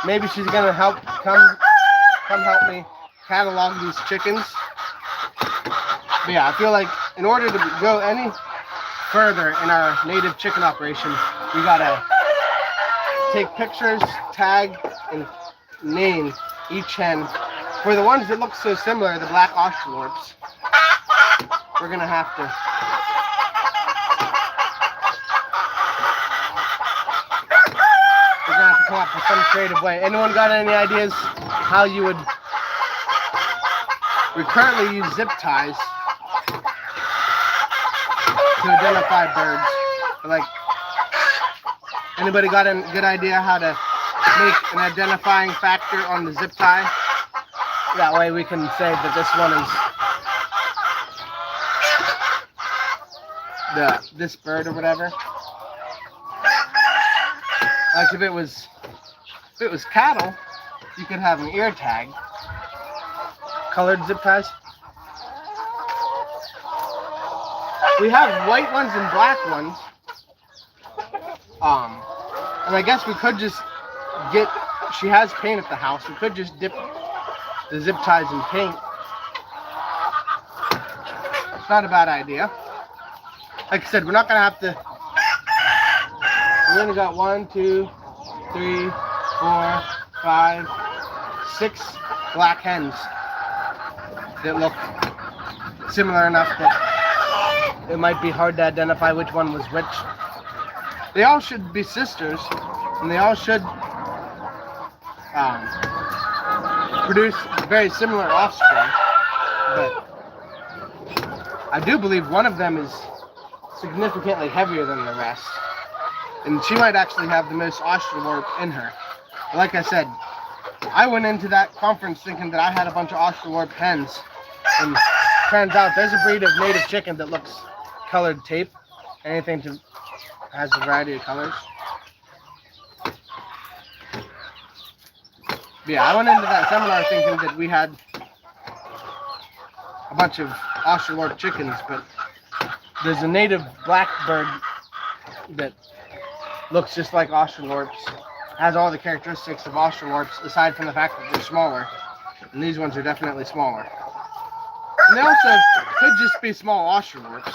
S1: maybe she's gonna come help me catalog these chickens. But yeah, I feel like in order to go any further in our native chicken operation, we gotta take pictures, tag, and name each hen. For the ones that look so similar, the black Australorps, we're gonna have to come up with some creative way. Anyone got any ideas how you would? We currently use zip ties to identify birds. But like, anybody got a good idea how to make an identifying factor on the zip tie? That way we can say that this one is this bird or whatever. Like if it was cattle, you could have an ear tag, colored zip ties. We have white ones and black ones. And I guess we could just get. She has paint at the house. We could just dip the zip ties in paint. It's not a bad idea. Like I said, we're not gonna have to. We only got 1, 2, 3, 4, 5, 6 black hens that look similar enough that it might be hard to identify which one was which. They all should be sisters, and they all should produce very similar offspring. But I do believe one of them is significantly heavier than the rest. And she might actually have the most Australorp in her. Like I said, I went into that conference thinking that I had a bunch of Australorp hens. And turns out there's a breed of native chicken that looks colored tape. Anything that has a variety of colors. But yeah, I went into that seminar thinking that we had a bunch of Australorp chickens, but there's a native blackbird that looks just like Australorps, has all the characteristics of Australorps, aside from the fact that they're smaller. And these ones are definitely smaller. And they also could just be small Australorps.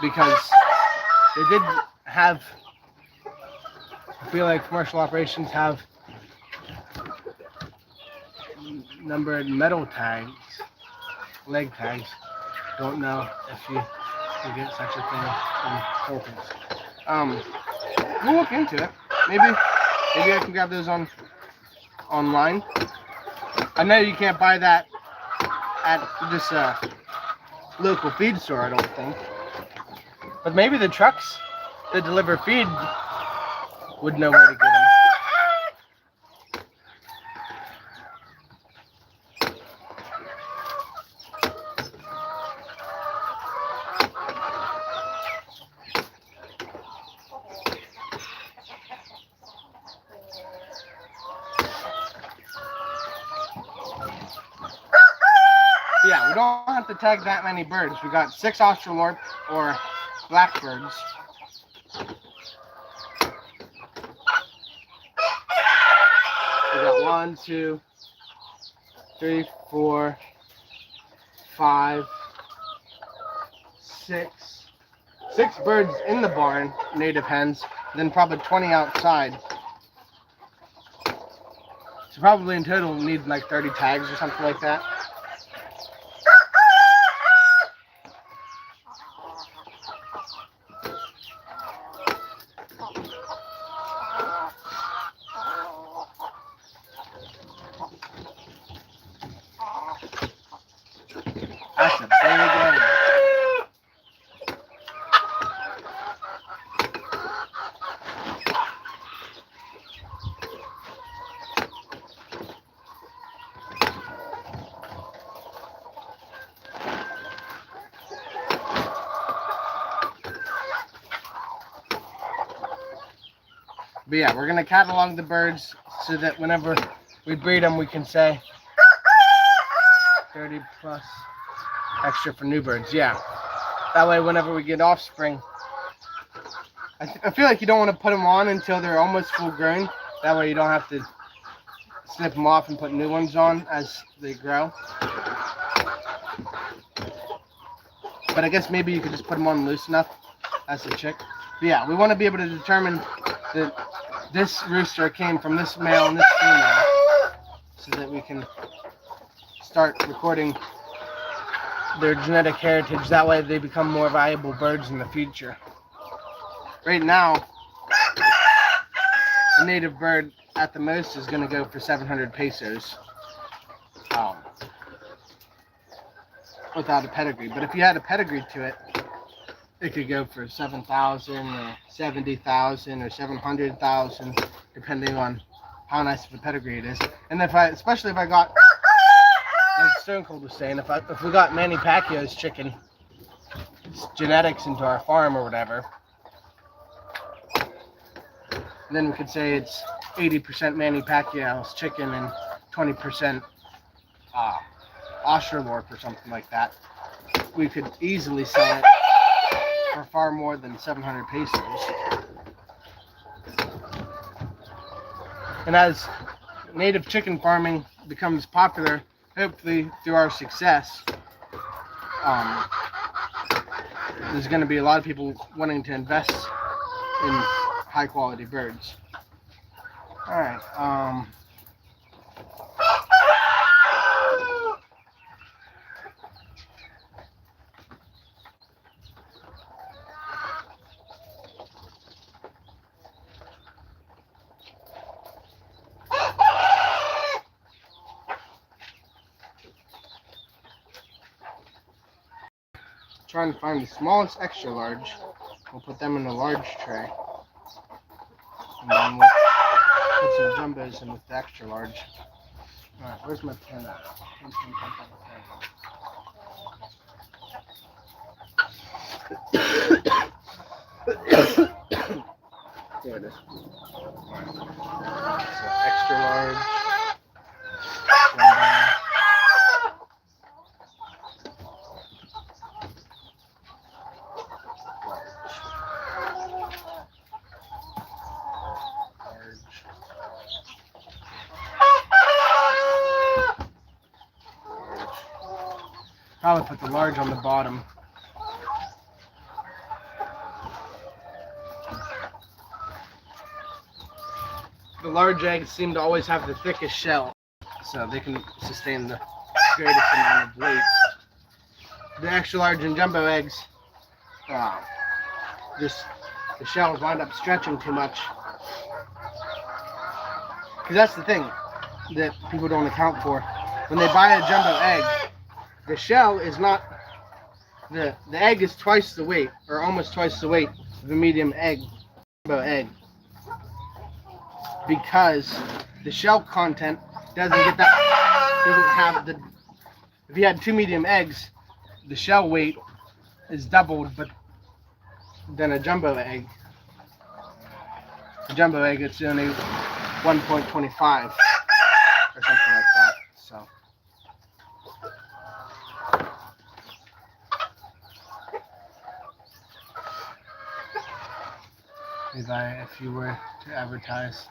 S1: Because they did have, I feel like commercial operations have numbered metal tags, leg tags. Don't know if you get such a thing in Philippines. We'll look into it. Maybe I can grab those online. I know you can't buy that at this local feed store, I don't think. But maybe the trucks that deliver feed would know where to get them. Yeah, we don't have to tag that many birds. We got 6 Australorp or blackbirds. We got 1, 2, 3, 4, 5, 6. 6 birds in the barn, native hens, then probably 20 outside. So probably in total we need like 30 tags or something like that. That's a big one. But yeah, we're gonna catalog the birds so that whenever we breed them, we can say 30 plus extra for new birds. Yeah. That way, whenever we get offspring, I feel like you don't want to put them on until they're almost full grown. That way, you don't have to snip them off and put new ones on as they grow. But I guess maybe you could just put them on loose enough as a chick. But yeah, we want to be able to determine that this rooster came from this male and this female, so that we can start recording their genetic heritage. That way they become more valuable birds in the future. Right now, a native bird at the most is going to go for 700 pesos without a pedigree. But if you had a pedigree to it, it could go for 7,000 or 70,000 or 700,000, depending on how nice of a pedigree it is. And especially if I got, like Stone Cold was saying, if we got Manny Pacquiao's chicken genetics into our farm or whatever, then we could say it's 80% Manny Pacquiao's chicken and 20% Australorp or something like that. We could easily sell it for far more than 700 pesos. And as native chicken farming becomes popular, hopefully through our success, there's going to be a lot of people wanting to invest in high quality birds. Alright, trying to find the smallest extra large. We'll put them in a large tray. And then we'll put some jumbos in with the extra large. Alright, where's my pen at? There it is. So extra large. Jumbo. Probably put the large on the bottom. The large eggs seem to always have the thickest shell, so they can sustain the greatest amount of weight. The extra large and jumbo eggs, just the shells wind up stretching too much. Because that's the thing that people don't account for. When they buy a jumbo egg, the shell is not, the egg is twice the weight, or almost twice the weight of a medium egg, jumbo egg. Because the shell content doesn't have the, if you had 2 medium eggs, the shell weight is doubled than a jumbo egg. A jumbo egg, it's only 1.25 or something like that. So if you were to advertise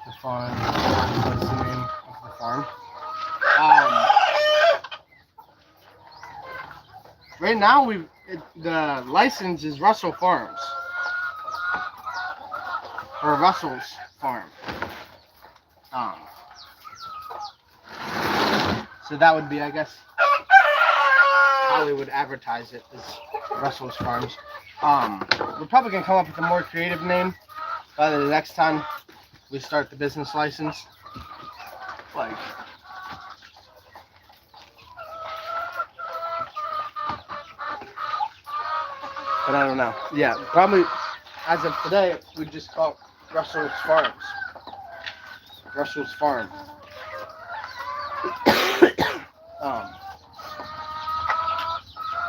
S1: the farm, what's the name of the farm? Right now, the license is Russell Farms, or Russell's Farm. So that would be, I guess, how we would advertise it, is Russell's Farms. We're probably going to come up with a more creative name by the next time we start the business license. Like, but I don't know. Yeah, probably as of today, we just call it Russell's Farms. Russell's Farm.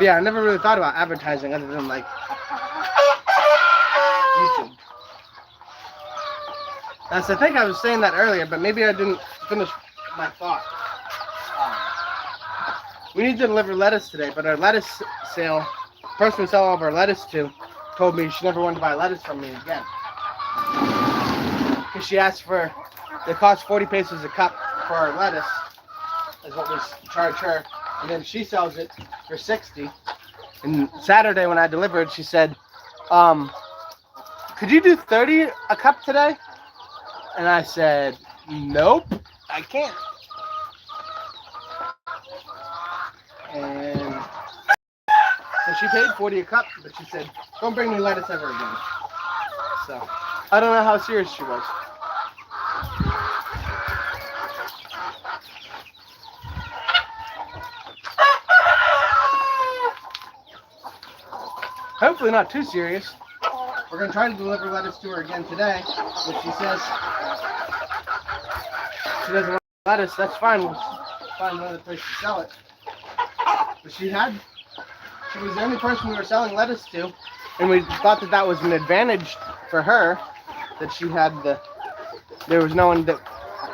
S1: Yeah, I never really thought about advertising other than like YouTube. I think I was saying that earlier, but maybe I didn't finish my thought. We need to deliver lettuce today, but our lettuce sale, person we sell all of our lettuce to, told me she never wanted to buy lettuce from me again. Because she asked for, it cost 40 pesos a cup for our lettuce, is what we charge her. And then she sells it for 60. And Saturday when I delivered, she said, could you do 30 a cup today? And I said, nope, I can't. And so she paid 40 a cup, but she said, don't bring me lettuce ever again. So I don't know how serious she was. Hopefully not too serious. We're going to try to deliver lettuce to her again today, but she says she doesn't want lettuce. That's fine. We'll find another place to sell it. But she was the only person we were selling lettuce to, and we thought that was an advantage for her, that she had there was no one that,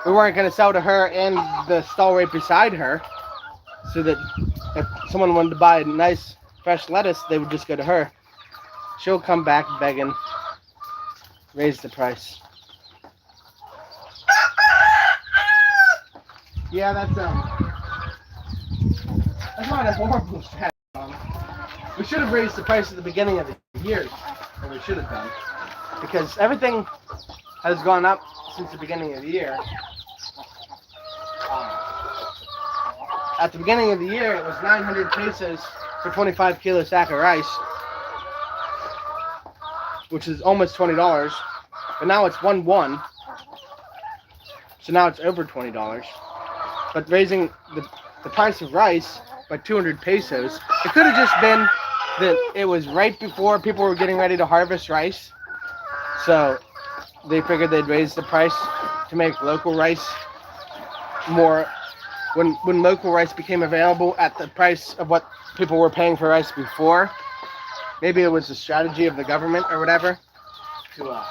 S1: we weren't going to sell to her and the stall right beside her, so that if someone wanted to buy a nice fresh lettuce, they would just go to her. She'll come back begging, raise the price. Yeah, that's not a horrible strategy. We should have raised the price at the beginning of the year, or we should have done, because everything has gone up since the beginning of the year. At the beginning of the year, it was 900 pesos for 25 kilo sack of rice, which is almost $20, but now it's 1-1, so now it's over $20. But raising the price of rice by 200 pesos, it could have just been that it was right before people were getting ready to harvest rice, so they figured they'd raise the price to make local rice more, when local rice became available at the price of what people were paying for rice before. Maybe it was a strategy of the government or whatever to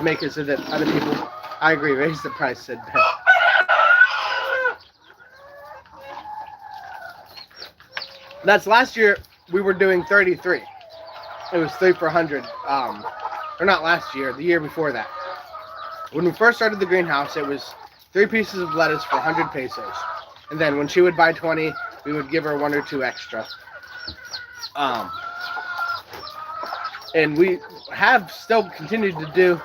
S1: make it so that other people, I agree, raise the price, said Ben. That's last year we were doing 33. It was 3 for 100. Or not last year, the year before that. When we first started the greenhouse, it was 3 pieces of lettuce for 100 pesos. And then when she would buy 20, we would give her 1 or 2 extra. And we have still continued to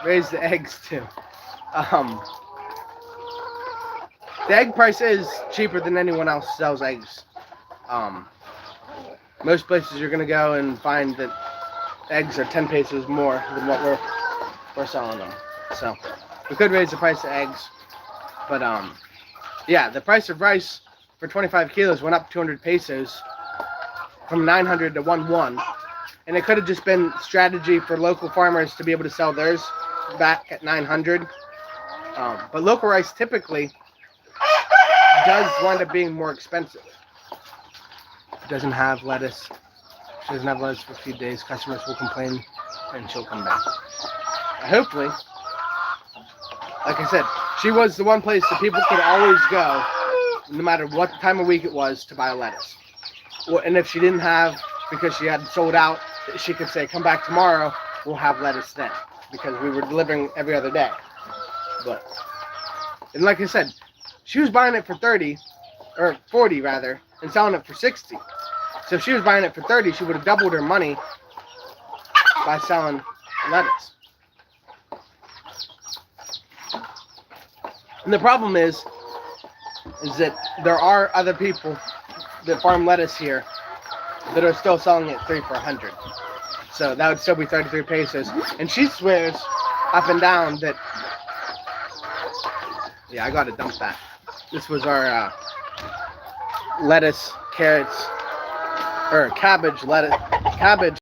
S1: raise the eggs too. The egg price is cheaper than anyone else sells eggs. Most places you're going to go and find that eggs are 10 pesos more than what we're selling them. So we could raise the price of eggs, but yeah, the price of rice for 25 kilos went up 200 pesos from 900 to 1-1, and it could have just been strategy for local farmers to be able to sell theirs back at 900. But local rice typically does wind up being more expensive. Doesn't have lettuce. She doesn't have lettuce for a few days. Customers will complain, and she'll come back. Hopefully, like I said, she was the one place that people could always go, no matter what time of week it was, to buy lettuce. And if she didn't have, because she had sold out, she could say, come back tomorrow, we'll have lettuce then, because we were delivering every other day. And like I said, she was buying it for 30, or 40 rather, and selling it for 60. So if she was buying it for 30, she would have doubled her money by selling lettuce. And the problem is that there are other people that farm lettuce here that are still selling it 3 for 100. So that would still be 33 pesos. And she swears up and down that, yeah, I gotta dump that. This was our lettuce, carrots, or cabbage, carrots,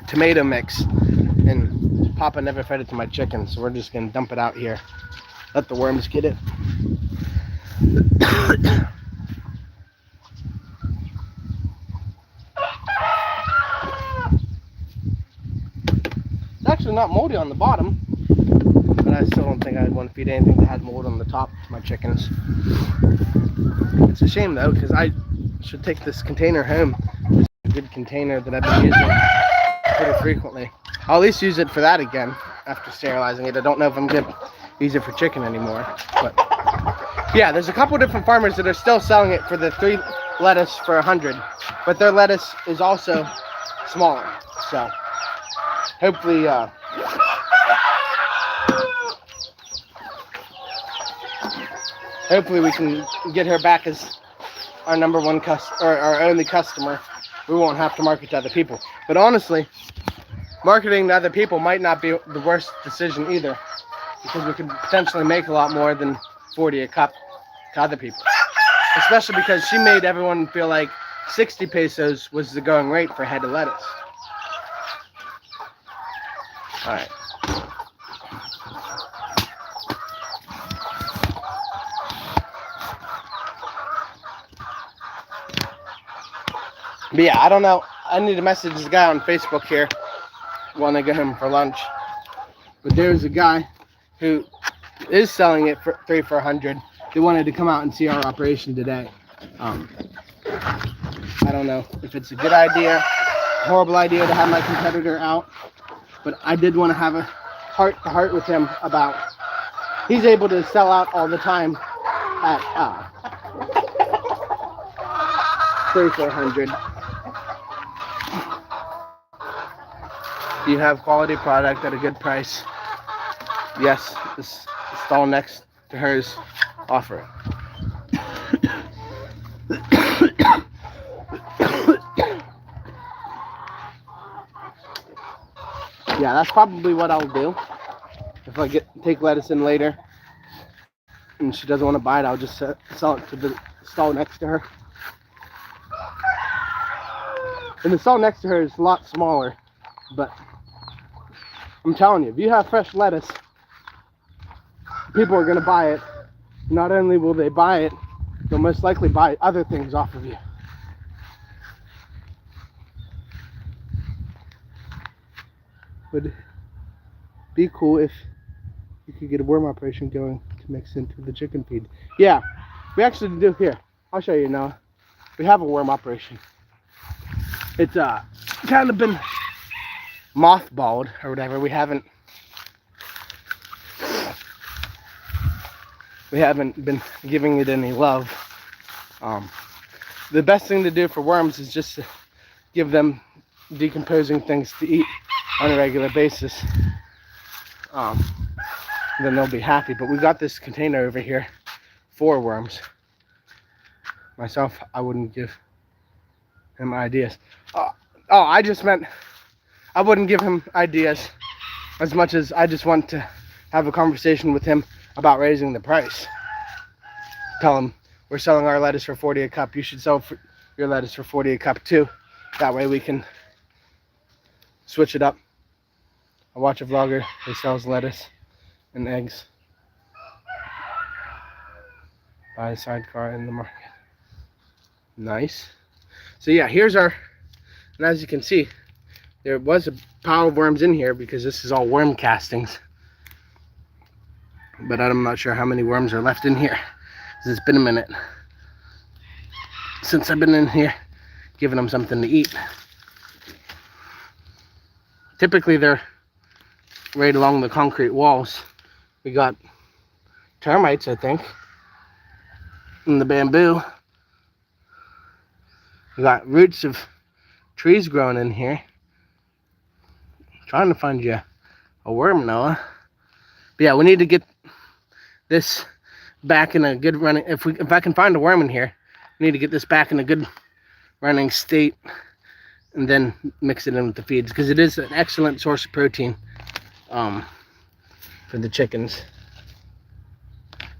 S1: tomato mix. And Papa never fed it to my chicken, so we're just gonna dump it out here. Let the worms get it. It's actually not moldy on the bottom. but I still don't think I'd want to feed anything that had mold on the top to my chickens. It's a shame though, because I should take this container home. It's a good container that I've been using pretty frequently. I'll at least use it for that again after sterilizing it. I don't know if I'm gonna use it for chicken anymore, but yeah, there's a couple different farmers that are still selling it for the 3 lettuce for 100, but their lettuce is also smaller. So hopefully we can get her back as our number one or our only customer. We won't have to market to other people. But honestly, marketing to other people might not be the worst decision either, because we could potentially make a lot more than 40 a cup to other people. Especially because she made everyone feel like 60 pesos was the going rate for a head of lettuce. All right. But yeah, I don't know. I need to message this guy on Facebook here when I get him for lunch. But there's a guy who is selling it for 3 for 100. They wanted to come out and see our operation today. I don't know if it's a good idea, horrible idea to have my competitor out, but I did want to have a heart-to-heart with him about. He's able to sell out all the time at 3 for 100. You have quality product at a good price. Yes, this stall next to hers offer it. Yeah, that's probably what I'll do. If I take lettuce in later and she doesn't want to buy it, I'll just sell it to the stall next to her. And the stall next to her is a lot smaller, but I'm telling you, if you have fresh lettuce, people are going to buy it. Not only will they buy it, they'll most likely buy other things off of you. Would be cool if you could get a worm operation going to mix into the chicken feed. Yeah, we actually do. Here, I'll show you now. We have a worm operation. It's kind of been mothballed or whatever. We haven't been giving it any love. The best thing to do for worms is just to give them decomposing things to eat on a regular basis. Then they'll be happy. But we got this container over here for worms. Myself, I wouldn't give him ideas. I just meant I wouldn't give him ideas as much as I just want to have a conversation with him about raising the price. Tell him we're selling our lettuce for 40 a cup. You should sell your lettuce for 40 a cup too. That way we can switch it up. I watch a vlogger who sells lettuce and eggs. Buy a sidecar in the market. Nice. So yeah, here's our, and as you can see, there was a pile of worms in here because this is all worm castings. But I'm not sure how many worms are left in here, because it's been a minute since I've been in here giving them something to eat. Typically they're right along the concrete walls. We got termites, I think, in the bamboo. We got roots of trees growing in here. Trying to find you a worm, Noah. But yeah, we need to get this back in a good running. If I can find a worm in here, we need to get this back in a good running state, and then mix it in with the feeds, because it is an excellent source of protein for the chickens.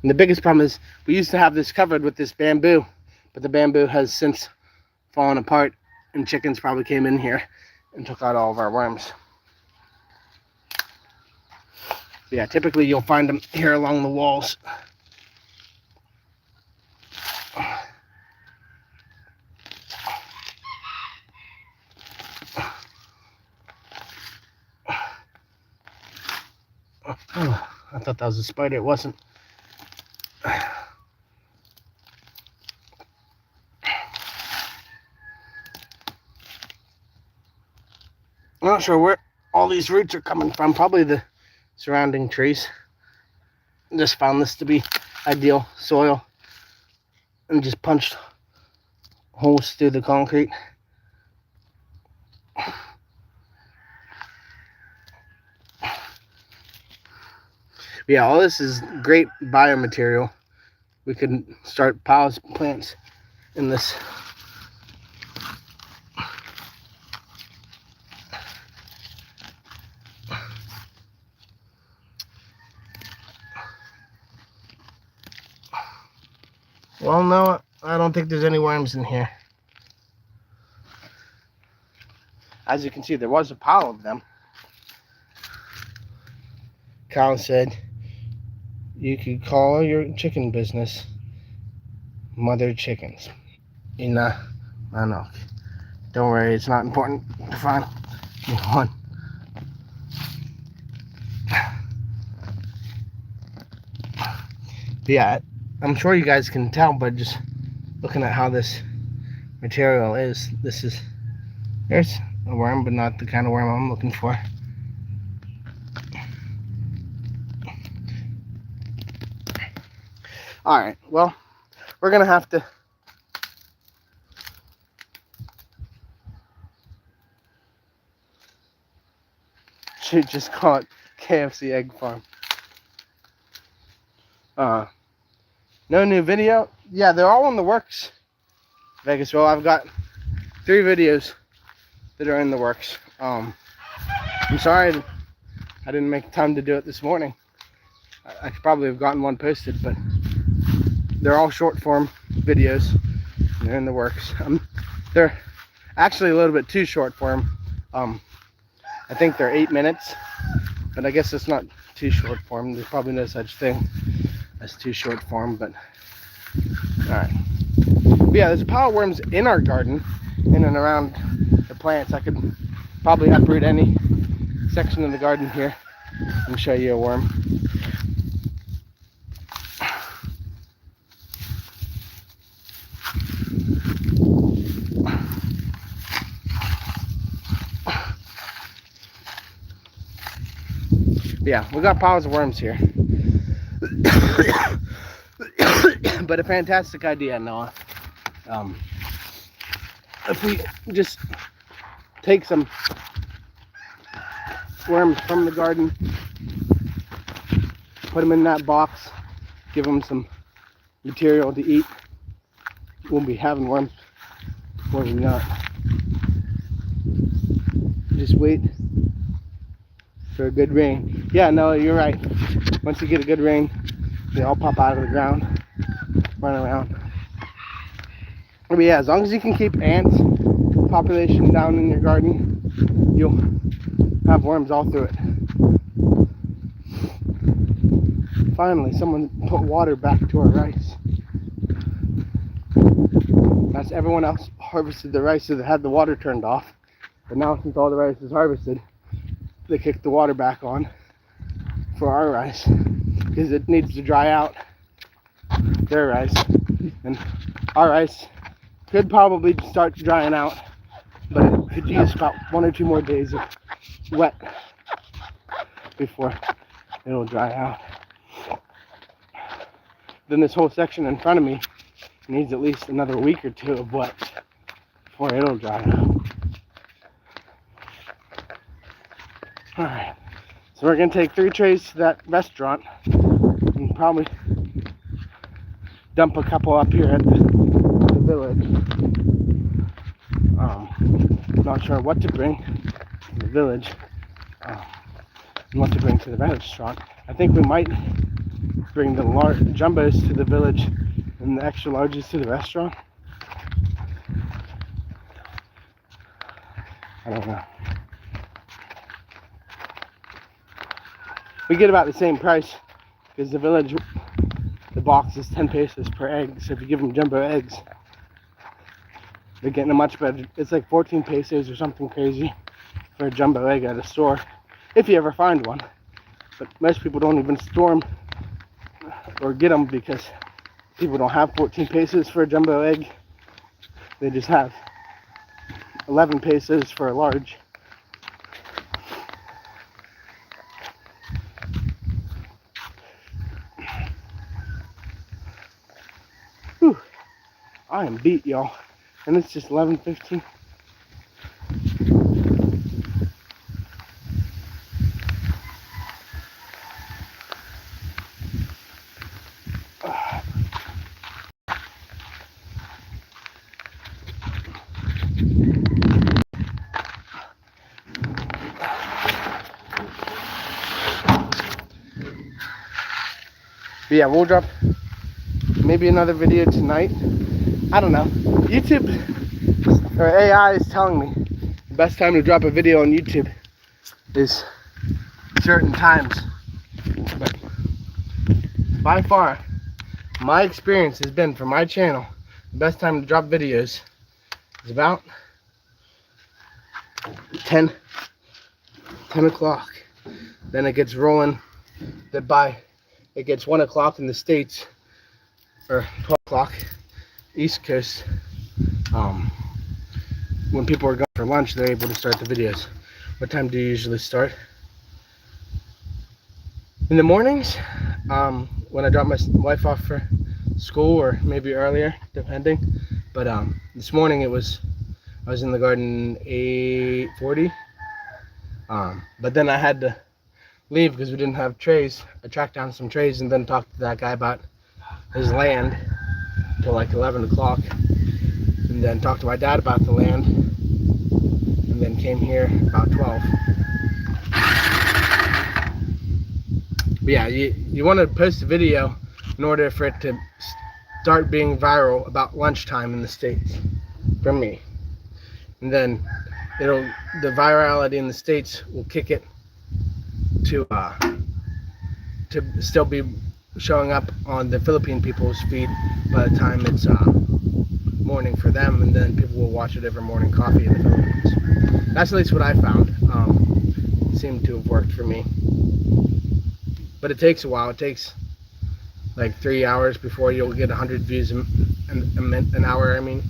S1: And the biggest problem is we used to have this covered with this bamboo, but the bamboo has since fallen apart, and chickens probably came in here and took out all of our worms. Yeah, typically you'll find them here along the walls. I thought that was a spider. It wasn't. I'm not sure where all these roots are coming from. Probably the surrounding trees. Just found this to be ideal soil and just punched holes through the concrete. Yeah, all this is great biomaterial. We could start piles of plants in this. Well, no, I don't think there's any worms in here. As you can see, there was a pile of them. Kyle said you could call your chicken business Mother Chickens. I know. Don't worry, it's not important to find one. But yeah, I'm sure you guys can tell, but just looking at how this material is, there's a worm, but not the kind of worm I'm looking for. Alright, well, we're gonna have to should just call it KFC Egg Farm. No new video? Yeah, they're all in the works, Vegas. Well, I've got 3 videos that are in the works. I'm sorry I didn't make time to do it this morning. I could probably have gotten one posted, but they're all short form videos. They're in the works. They're actually a little bit too short form. I think they're 8 minutes, but I guess it's not too short form. There's probably no such thing as too short form, but alright. Yeah, there's a pile of worms in our garden, in and around the plants. I could probably uproot any section of the garden here and show you a worm. Yeah, we got piles of worms here. But a fantastic idea, Noah. If we just take some worms from the garden, put them in that box, give them some material to eat, we'll be having worms before we know it. Just wait for a good rain. Yeah, no, you're right. Once you get a good rain, they all pop out of the ground, run around. But yeah, as long as you can keep ants population down in your garden, you'll have worms all through it. Finally, someone put water back to our rice. That's everyone else harvested the rice, so they had the water turned off. But now, since all the rice is harvested, they kicked the water back on for our rice because it needs to dry out their rice, and our rice could probably start drying out, but it could use about 1 or 2 more days of wet before it'll dry out. Then this whole section in front of me needs at least another week or 2 of wet before it'll dry out. Alright, so we're going to take 3 trays to that restaurant and probably dump a couple up here at the village. Not sure what to bring to the village and what to bring to the restaurant. I think we might bring the large jumbos to the village and the extra larges to the restaurant. I don't know. We get about the same price because the village, the box is 10 pesos per egg. So if you give them jumbo eggs, they're getting a much better. It's like 14 pesos or something crazy for a jumbo egg at a store, if you ever find one. but most people don't even store them or get them because people don't have 14 pesos for a jumbo egg. They just have 11 pesos for a large. Whew. I am beat, y'all. And it's just 11:15. But yeah, we'll drop maybe another video tonight. I don't know. YouTube or AI is telling me the best time to drop a video on YouTube is certain times. But by far, my experience has been for my channel, the best time to drop videos is about 10 o'clock. Then it gets rolling. That by it gets 1 o'clock in the States, or 12 o'clock East Coast. When people are going for lunch, they're able to start the videos. What time do you usually start? In the mornings, when I drop my wife off for school, or maybe earlier, depending. But this morning I was in the garden 8:40. But then I had to leave because we didn't have trays. I tracked down some trays and then talked to that guy about his land till like 11 o'clock. And then talked to my dad about the land. And then came here about 12. But yeah, you want to post a video in order for it to start being viral about lunchtime in the States, for me. And then the virality in the States will kick it to still be showing up on the Philippine people's feed by the time it's morning for them, and then people will watch it every morning coffee in the Philippines. That's at least what I found. It seemed to have worked for me. But it takes a while. It takes like 3 hours before you'll get 100 views an hour, I mean.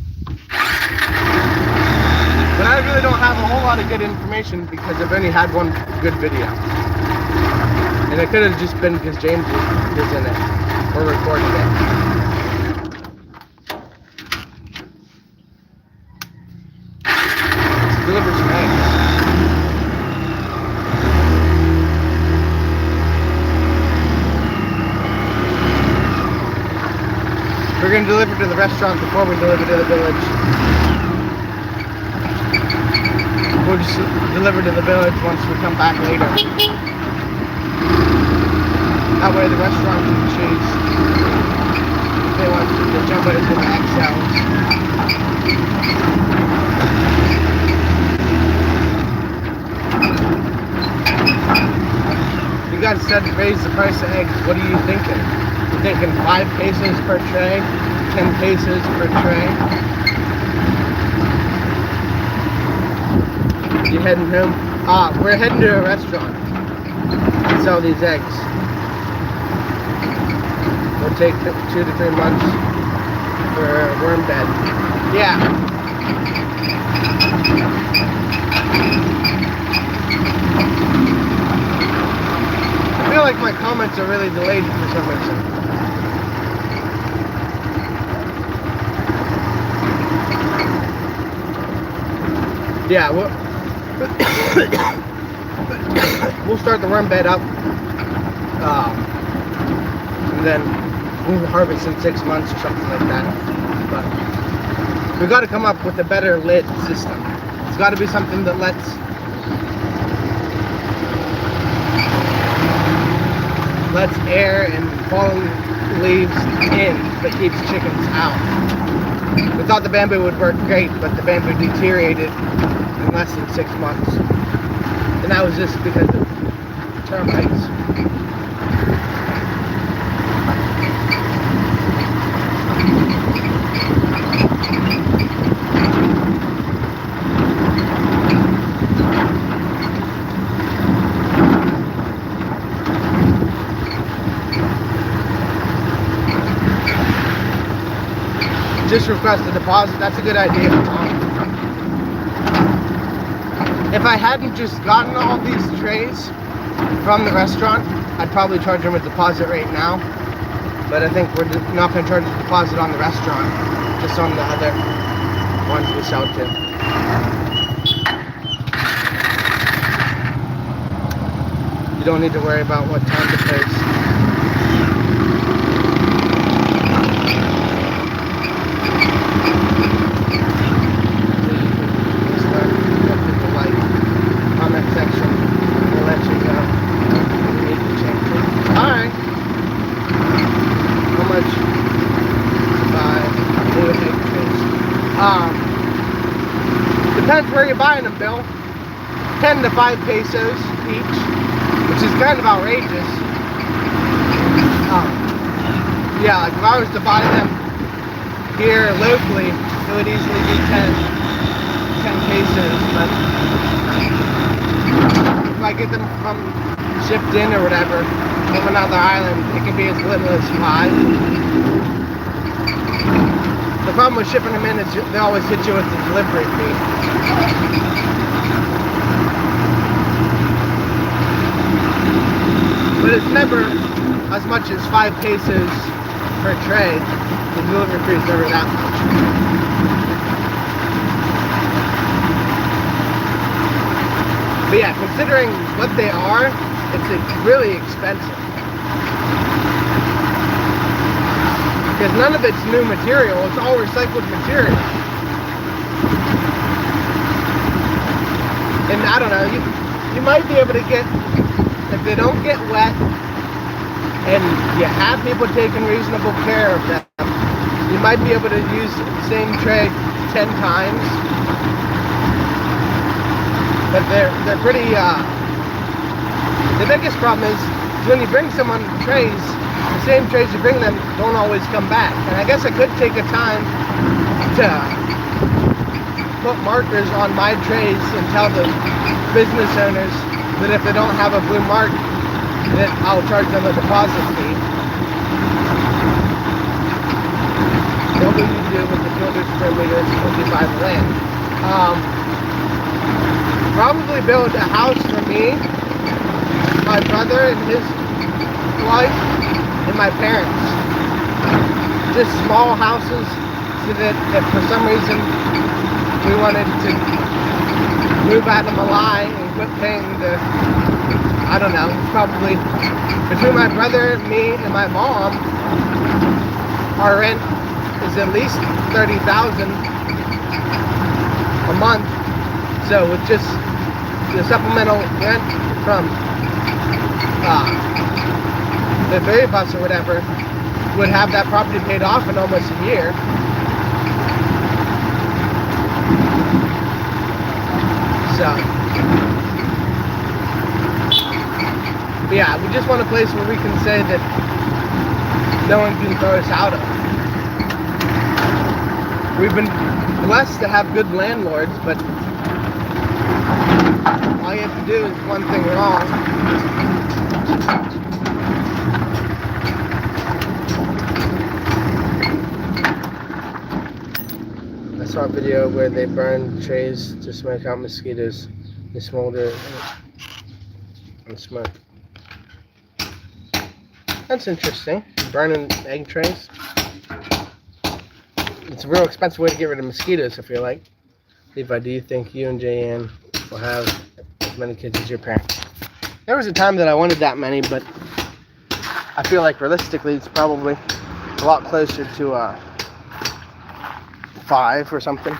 S1: But I really don't have a whole lot of good information because I've only had one good video. And it could have just been because James was in it. We're recording it. Let's deliver some eggs. We're going to deliver to the restaurant before we deliver to the village. We'll just deliver to the village once we come back later. That way the restaurant can choose if they want the jumbos or the XLs. You guys said raise the price of eggs. What are you thinking? You thinking 5 pesos per tray? 10 pesos per tray? You heading home? We're heading to a restaurant to sell these eggs. It'll take 2 to 3 months for a worm bed. Yeah. I feel like my comments are really delayed for some reason. Yeah, we'll start the worm bed up, and then we'll harvest in 6 months or something like that. But we've got to come up with a better lid system. It's got to be something that lets air and falling leaves in, but keeps chickens out. We thought the bamboo would work great, but the bamboo deteriorated in less than 6 months. And that was just because of termites. just request a deposit. That's a good idea. If I hadn't just gotten all these trays from the restaurant, I'd probably charge them a deposit right now. But I think we're not going to charge a deposit on the restaurant, just on the other ones we sell to. You don't need to worry about what time to place. Depends where you're buying them, Bill. 10 to 5 pesos each, which is kind of outrageous. Yeah, like if I was to buy them here locally, it would easily be 10 pesos. But if I get them from shipped in or whatever from another island, it can be as little as 5. The problem with shipping them in is they always hit you with the delivery fee. But it's never as much as 5 pesos per tray. The delivery fee is never that much. But yeah, considering what they are, it's really expensive. Because none of it's new material, it's all recycled material. And I don't know, you might be able to get, if they don't get wet, and you have people taking reasonable care of them, you might be able to use the same tray 10 times. But they're pretty, the biggest problem is when you bring someone trays, the same trays you bring them don't always come back. And I guess I could take a time to put markers on my trays and tell the business owners that if they don't have a blue mark, that I'll charge them a deposit fee. What will you do with the 200 square meters when you buy the land? Probably build a house for me, my brother and his wife, and my parents. Just small houses, so that if for some reason we wanted to move out of Malai and quit paying the, I don't know, probably between my brother, me, and my mom, our rent is at least $30,000 a month. So with just the supplemental rent from the ferry bus or whatever, would have that property paid off in almost a year. So, but yeah, we just want a place where we can say that no one can throw us out of. We've been blessed to have good landlords, but all you have to do is one thing wrong. I saw a video where they burn trays to smoke out mosquitoes. They smolder and smoke. That's interesting. Burning egg trays. It's a real expensive way to get rid of mosquitoes, I feel like. Levi, do you think you and Jayanne will have as many kids as your parents? There was a time that I wanted that many, but I feel like realistically it's probably a lot closer to 5 or something.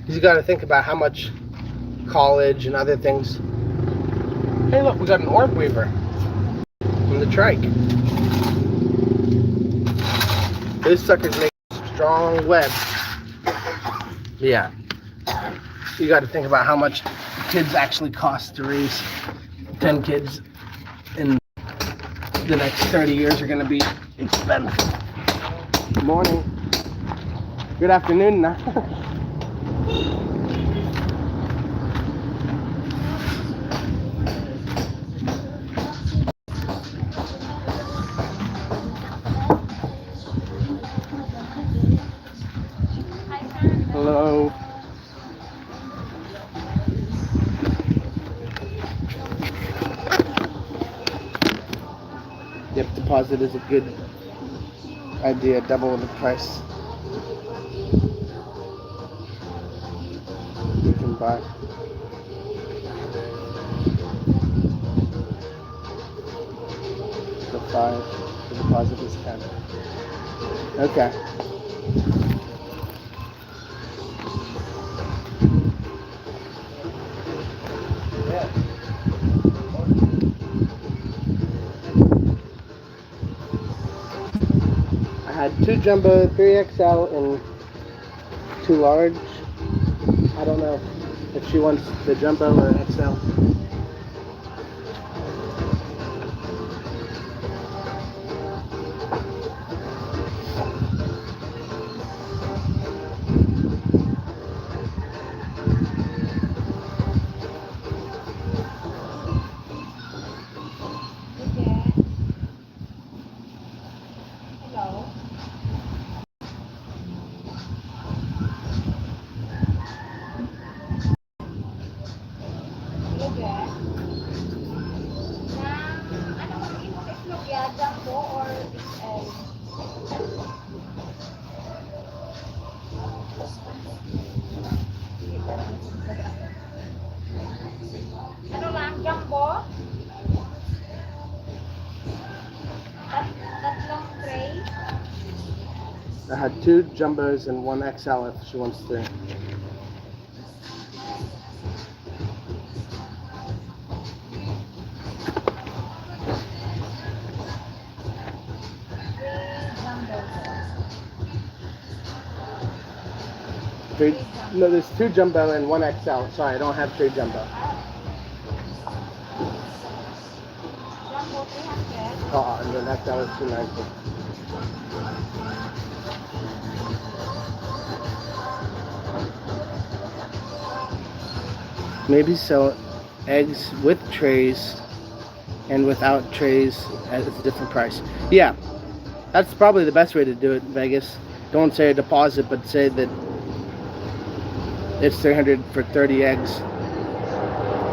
S1: You got to think about how much college and other things. Hey, look, we got an orb weaver from the trike. Those suckers make strong webs. Yeah, you got to think about how much kids actually cost to raise. 10 kids in the next 30 years are going to be expensive. Good morning. Good afternoon now. Hello. Yep, deposit is a good idea. Double the price. You can buy. The 5. The deposit is 10. Okay. I had 2 jumbo, 3 XL, and 2 large. I don't know if she wants the jumbo or XL.
S2: Ano lang, jumbo? Tatlong tray?
S1: I had 2 jumbos and 1 XL if she wants 3. No, there's 2 jumbo and 1 XL. Sorry, I don't have 3 jumbo.
S2: Jumbo 300?
S1: And then XL is 290. Maybe sell eggs with trays and without trays at a different price. Yeah, that's probably the best way to do it in Vegas. Don't say a deposit, but say that it's 300 for 30 eggs,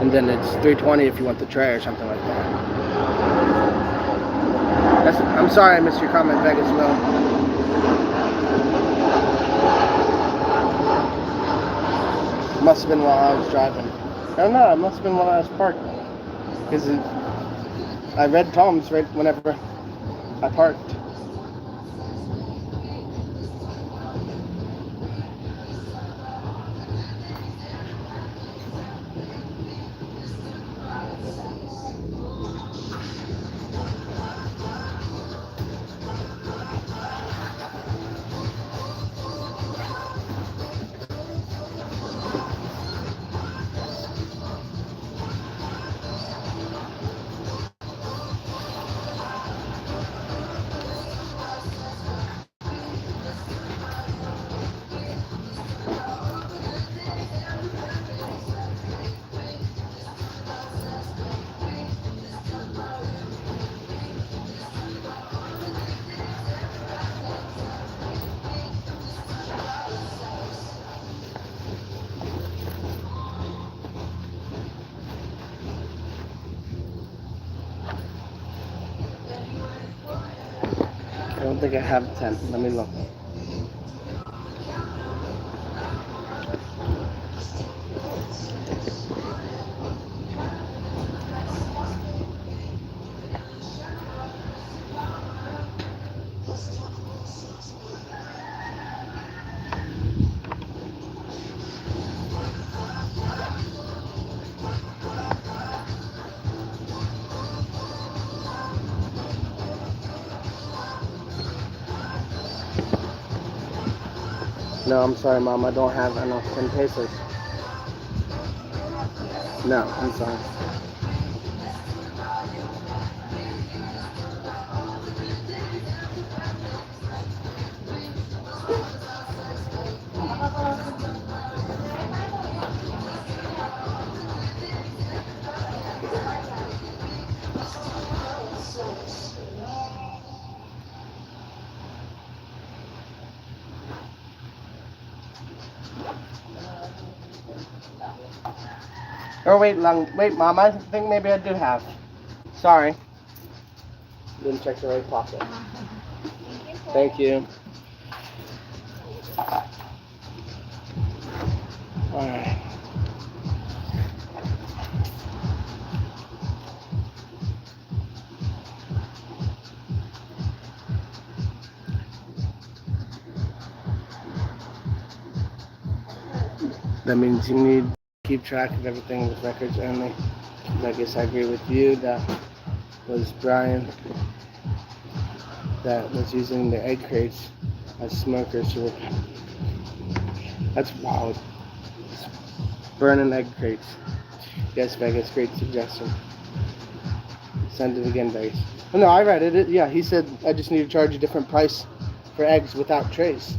S1: and then it's 320 if you want the tray or something like that. I'm sorry I missed your comment, Vegas Will. Must have been while I was driving. I don't know, it must have been while I was parked. Because I read Tom's right whenever I parked. I don't think I have 10. Let me look. No, I'm sorry, Mom. I don't have enough 10 pesos. No, I'm sorry. Or wait, Mom, I think maybe I do have. Sorry. Didn't check the right pocket. Thank you. Alright. That means you need to keep track of everything with records only. And I guess I agree with you. That was Brian that was using the egg crates as smokers. That's wild. Burning egg crates. Yes, Vegas, great suggestion. Send it again, Vegas. Oh, no, I read it. Yeah, he said I just need to charge a different price for eggs without trays.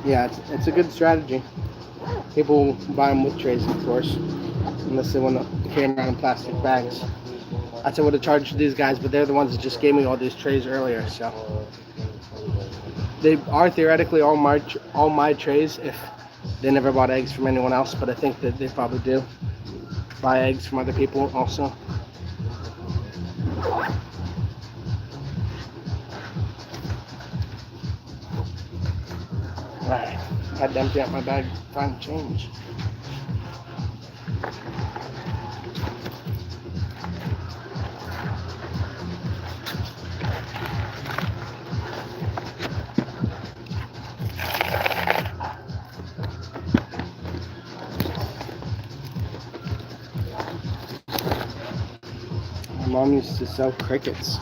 S1: Yeah, it's a good strategy. People buy them with trays, of course, unless they want to came around in plastic bags. That's what I would have charged these guys, but they're the ones that just gave me all these trays earlier. So they are theoretically all my trays if they never bought eggs from anyone else, but I think that they probably do buy eggs from other people also. Alright, had to empty out my bag to find change. My mom used to sell crickets.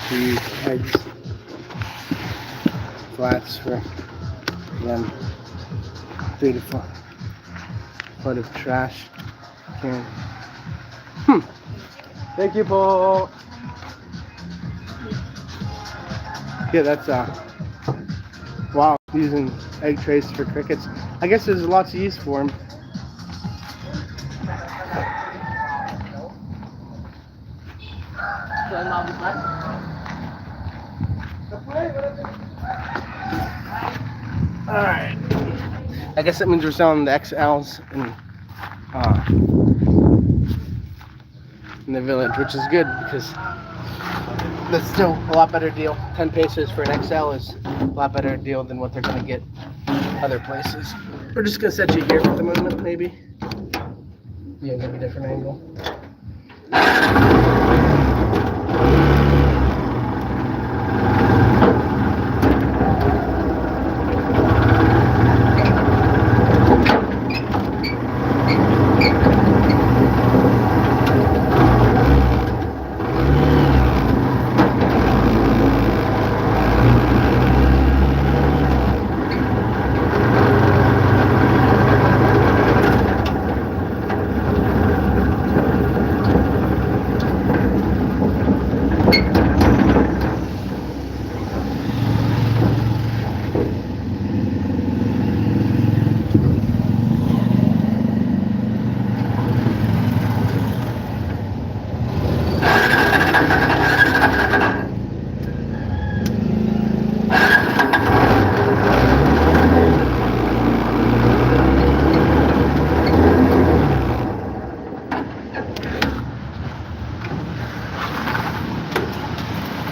S1: She used eggs, flats for them. 3 to 4 foot of trash can. Thank you, Paul. Yeah, that's wow, using egg trays for crickets. I guess there's lots of use for them. Alright. I guess that means we're selling the XLs in the village, which is good because that's still a lot better deal. 10 pesos for an XL is a lot better deal than what they're going to get other places. We're just going to set you here for the moment, maybe. Yeah, maybe a different angle.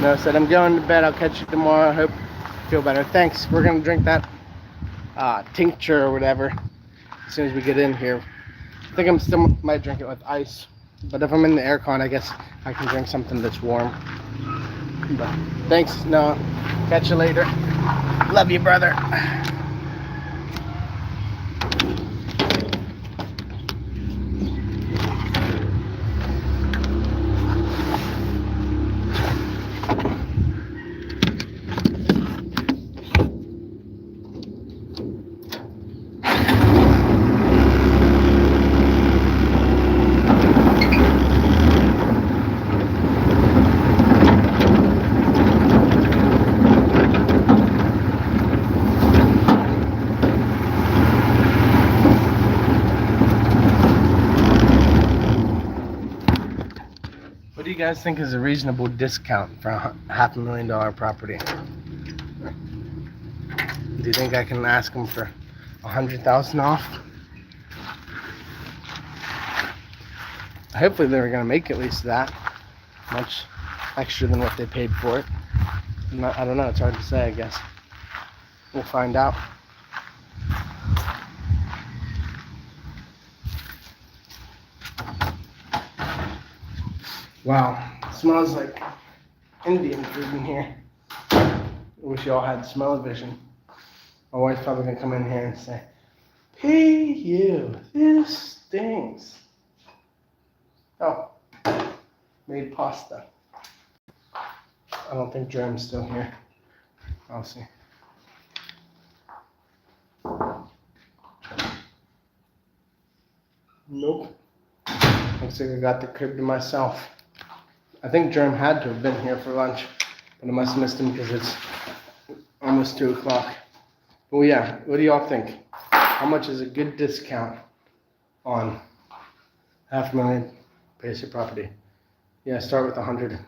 S1: No, said I'm going to bed. I'll catch you tomorrow. I hope you feel better. Thanks. We're going to drink that tincture or whatever as soon as we get in here. I think might drink it with ice. But if I'm in the aircon, I guess I can drink something that's warm. But thanks, Noah. Catch you later. Love you, brother. What do you guys think is a reasonable discount for a $500,000 property? Do you think I can ask them for 100,000 off? Hopefully they're gonna make at least that much extra than what they paid for it. I don't know, it's hard to say, I guess. We'll find out. Wow, it smells like Indian food in here. I wish y'all had smell-o-vision. My wife's probably gonna come in here and say, "Hey you, this stinks." Oh, made pasta. I don't think Jerem's still here. I'll see. Nope. Looks like I got the crib to myself. I think Jerem had to have been here for lunch, but I must have missed him because it's almost 2 o'clock. Well, yeah, what do y'all think? How much is a good discount on $500,000 basic property? Yeah, start with 100.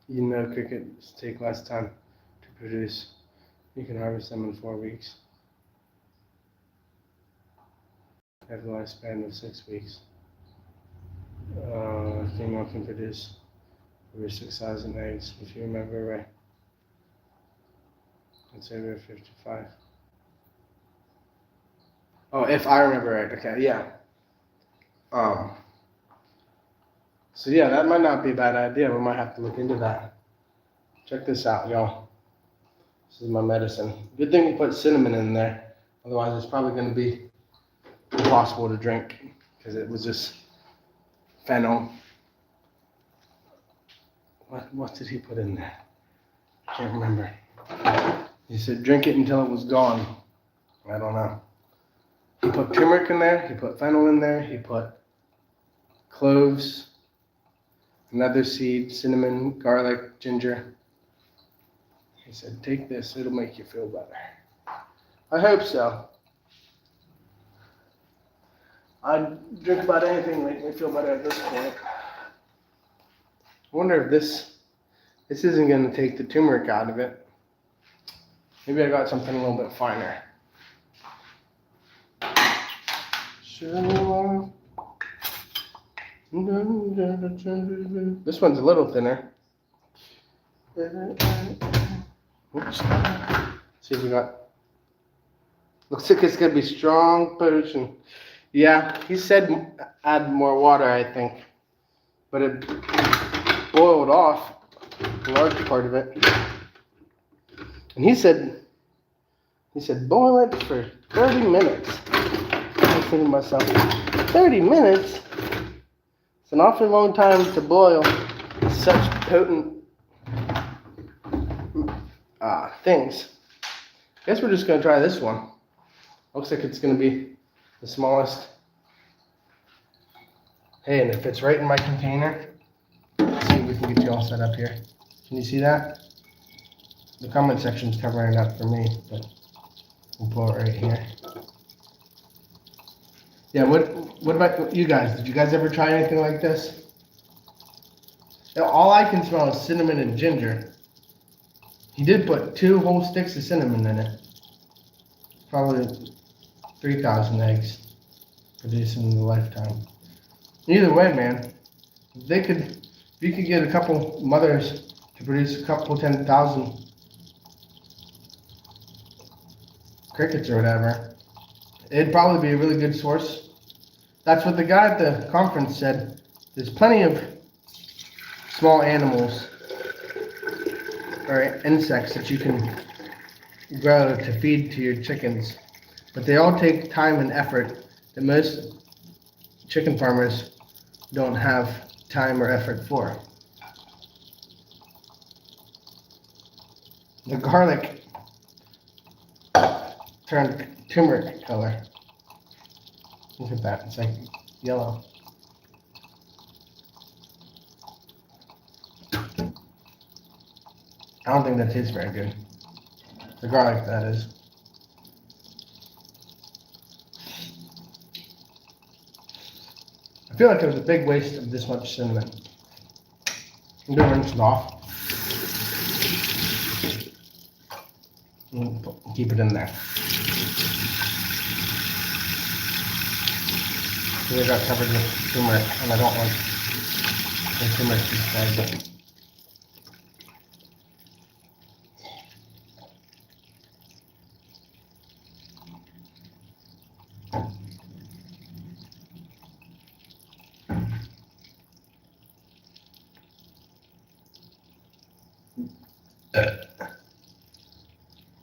S1: You know crickets take less time to produce. You can harvest them in 4 weeks. Have a lifespan of 6 weeks. A female can produce over 6,000 eggs, if you remember right. It's over 55. Oh, if I remember right, okay, yeah. So yeah, that might not be a bad idea. We might have to look into that. Check this out, y'all. This is my medicine. Good thing we put cinnamon in there. Otherwise, it's probably going to be impossible to drink because it was just fennel. What did he put in there? I can't remember. He said drink it until it was gone. I don't know. He put turmeric in there. He put fennel in there. He put cloves, another seed, cinnamon, garlic, ginger. He said, take this. It'll make you feel better. I hope so. I'd drink about anything to make me feel better at this point. I wonder if this isn't going to take the turmeric out of it. Maybe I got something a little bit finer. This one's a little thinner. Oops. See if we got. Looks like it's gonna be strong potion. Yeah, he said add more water, I think, but it boiled off a large part of it. And he said boil it for 30 minutes. I was thinking to myself, 30 minutes? It's an awfully long time to boil such potent things. Guess we're just gonna try this one. Looks like it's gonna be the smallest. Hey, and it fits right in my container. Let's see if we can get you all set up here. Can you see that? The comment section's covering it up for me, but we'll pull it right here. Yeah, what about you guys? Did you guys ever try anything like this? All I can smell is cinnamon and ginger. He did put 2 whole sticks of cinnamon in it. Probably 3,000 eggs produced in a lifetime. Either way, man, if you could get a couple mothers to produce a couple 10,000 crickets or whatever, it'd probably be a really good source. That's what the guy at the conference said. There's plenty of small animals or insects that you can grow to feed to your chickens, but they all take time and effort that most chicken farmers don't have time or effort for. The garlic turned turmeric color. Look at that, it's like yellow. I don't think that tastes very good. The garlic, that is. I feel like it was a big waste of this much cinnamon. I'm gonna rinse it off. Keep it in there. They got covered with turmeric, and I don't want the turmeric to spread.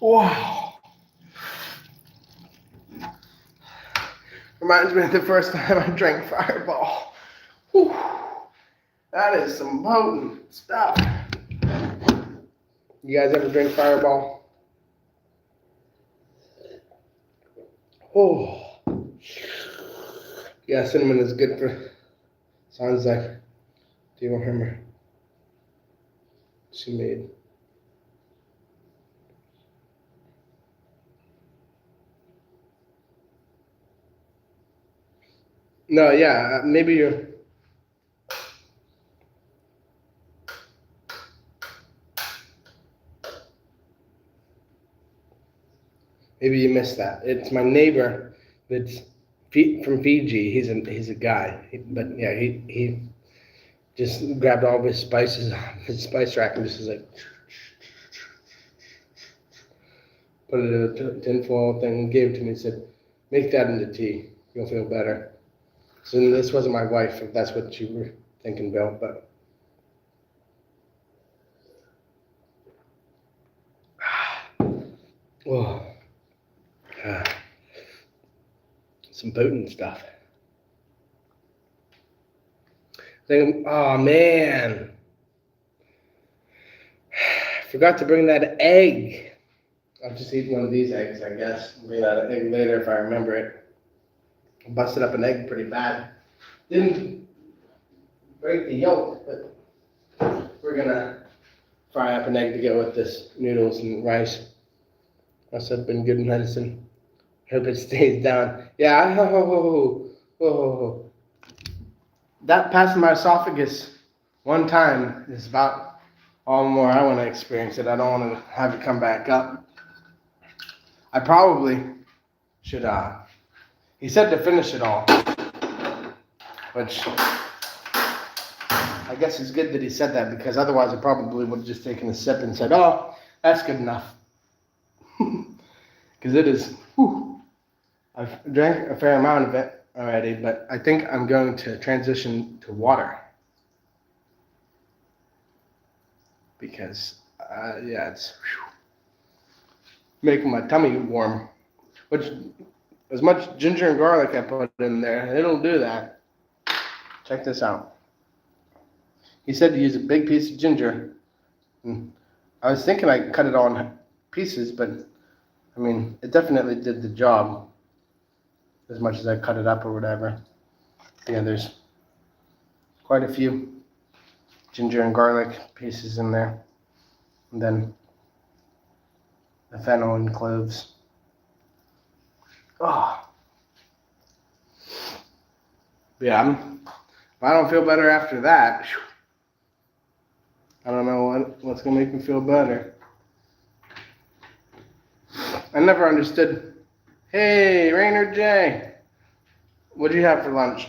S1: Wow. Reminds me of the first time I drank Fireball. Whew. That is some potent stuff. You guys ever drink Fireball? Oh. Yeah, cinnamon is good for, sounds like the old hammer she made. No, yeah, maybe you missed that. It's my neighbor that's from Fiji. He's a guy, but yeah, he just grabbed all of his spices off his spice rack and just was like put it in a tinfoil thing and gave it to me and said, "Make that into tea. You'll feel better." So this wasn't my wife, if that's what you were thinking, Bill, but oh, some potent stuff. Oh man, forgot to bring that egg. I'll just eat one of these eggs, I guess. Bring that egg later if I remember it. I busted up an egg pretty bad. Didn't break the yolk, but we're gonna fry up an egg to go with this noodles and rice. Must have been good medicine. Hope it stays down. Yeah, that passed my esophagus one time is about all the more I want to experience it. I don't want to have it come back up. I probably should, he said to finish it all, which I guess it's good that he said that, because otherwise I probably would have just taken a sip and said, oh, that's good enough. Because it is, whew, I've drank a fair amount of it already, but I think I'm going to transition to water. Because, yeah, it's making my tummy warm. Which, as much ginger and garlic I put in there, it'll do that. Check this out. He said to use a big piece of ginger. I was thinking I could cut it all in pieces, but I mean, it definitely did the job as much as I cut it up or whatever. Yeah, there's quite a few ginger and garlic pieces in there. And then the fennel and cloves. Oh. Yeah, if I don't feel better after that, I don't know what's going to make me feel better. I never understood. Hey, Rainer J, what'd you have for lunch?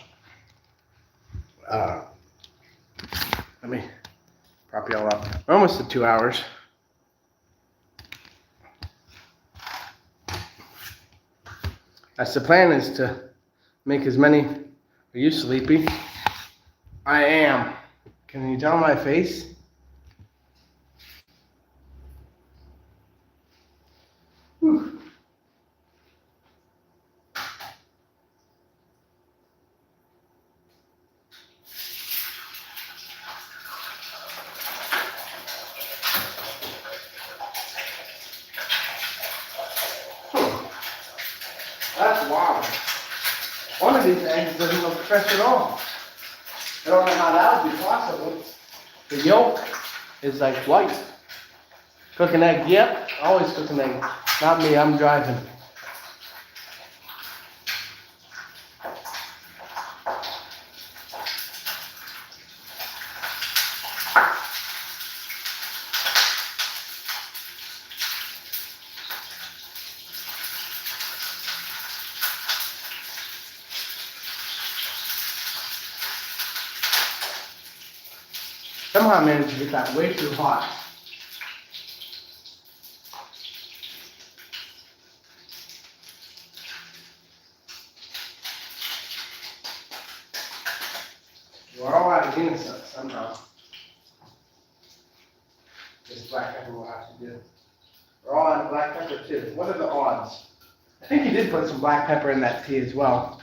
S1: Let me prop you all up. We're almost at 2 hours. That's the plan, is to make as many. Are you sleepy? I am. Can you tell my face? Whew. That's wild. One of these eggs doesn't look fresh at all. I don't know how that would be possible. The yolk is like white. Cook an egg? Yep, always cook an egg. Not me, I'm driving. Somehow I managed to get that way too hot. We're all out of Guinness somehow. This black pepper will have to do. We're all out of black pepper too. What are the odds? I think he did put some black pepper in that tea as well.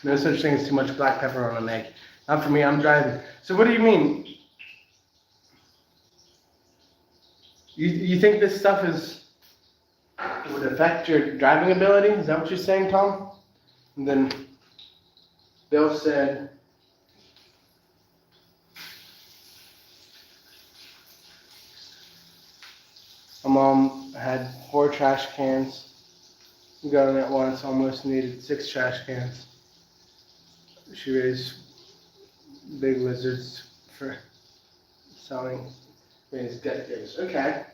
S1: No such thing as too much black pepper on an egg. Not for me, I'm driving. So what do you mean? You think this stuff would affect your driving ability? Is that what you're saying, Tom? And then Bill said, my mom had 4 trash cans. We got them at once, almost needed 6 trash cans. She raised big lizards for selling. Raised geckos. Okay.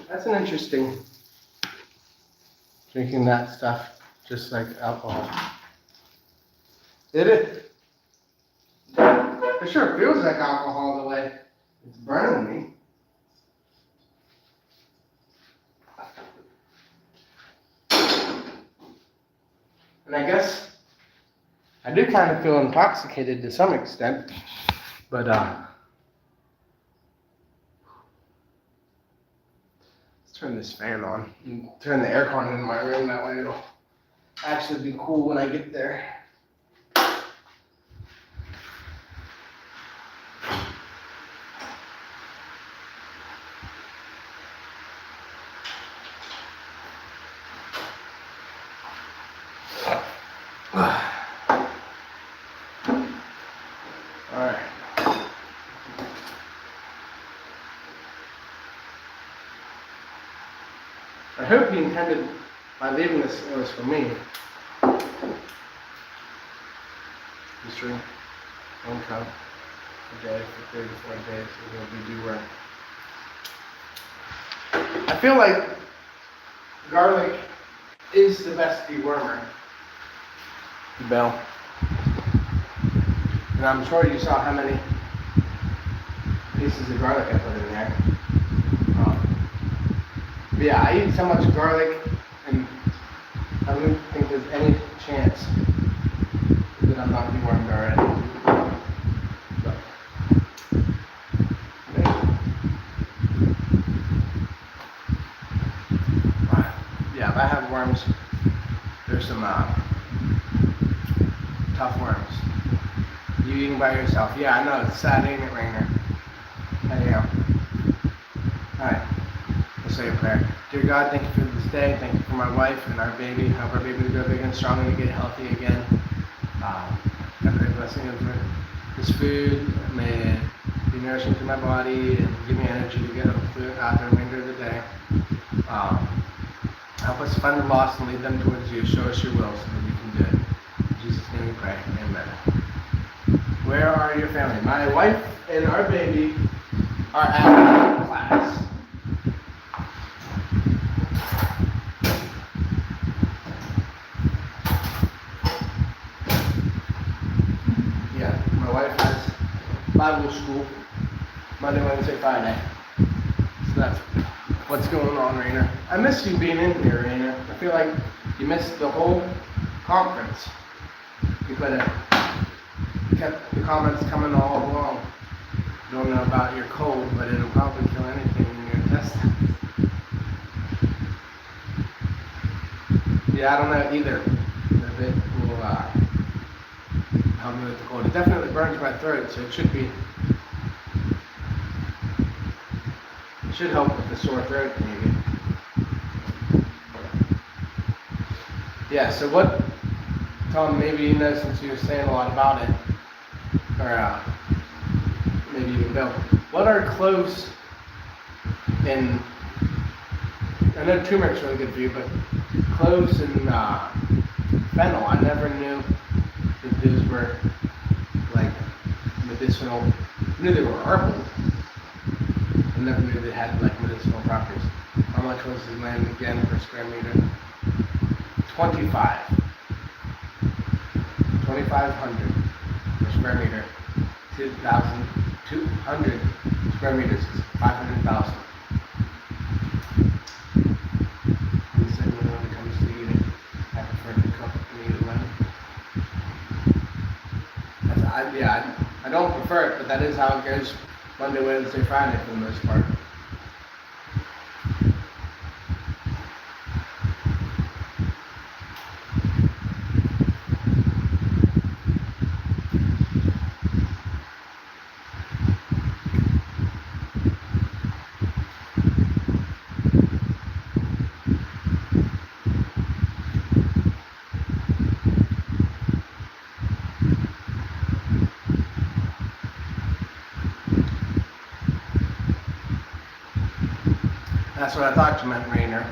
S1: That's an interesting. Drinking that stuff just like alcohol. Did it? It sure feels like alcohol the way it's burning me. And I guess I do kind of feel intoxicated to some extent, but let's turn this fan on and turn the aircon in my room. That way it'll actually be cool when I get there. Alright. I hope he intended by leaving this it was for me. Just drink 1 cup a day for 34 days and he'll be due work. I feel like garlic is the best dewormer. Bell. And I'm sure you saw how many pieces of garlic I put in there. But yeah, I eat so much garlic, and I don't think there's any chance that I'm not dewormed already. But, yeah, if I have worms, there's some tough worms. You eating by yourself? Yeah, I know, it's sad, ain't it, Rainer? Anyhow. Alright, let's say a prayer. Dear God, thank you for this day. Thank you for my wife and our baby. Help our baby to grow big and strong and to get healthy again. I pray blessing over this food. May it be nourishing to my body and give me energy to get throughout the remainder of the day. Help us find the lost and lead them towards you. Show us your will so that we can do it. In Jesus' name we pray. Amen. Where are your family? My wife and our baby are at class. Yeah, my wife has Bible school Monday, Wednesday, Friday. So that's what's going on, Rainer. I miss you being in here, Rainer. I feel like you missed the whole conference. You could have kept the comments coming all along. Don't know about your cold, but it'll probably kill anything in your intestines. Yeah, I don't know either if it will help me with the cold. It definitely burns my throat, so it should help with the sore throat maybe. Yeah, so what, Tom, maybe you know since you were saying a lot about it, or maybe even Bill, what are cloves and, I know turmeric's really good for you, but cloves and fennel, I never knew that those were like medicinal. I knew they were herbal. I never knew they had like medicinal properties. How much was his land again per square meter? 25. 2,500 per square meter. 2,200 square meters is 500,000. He said when it comes to eating, I prefer to cook and eat it lemon. I don't prefer it, but that is how it goes Monday, Wednesday, Friday for the most part. That's what I thought you meant, Rainer.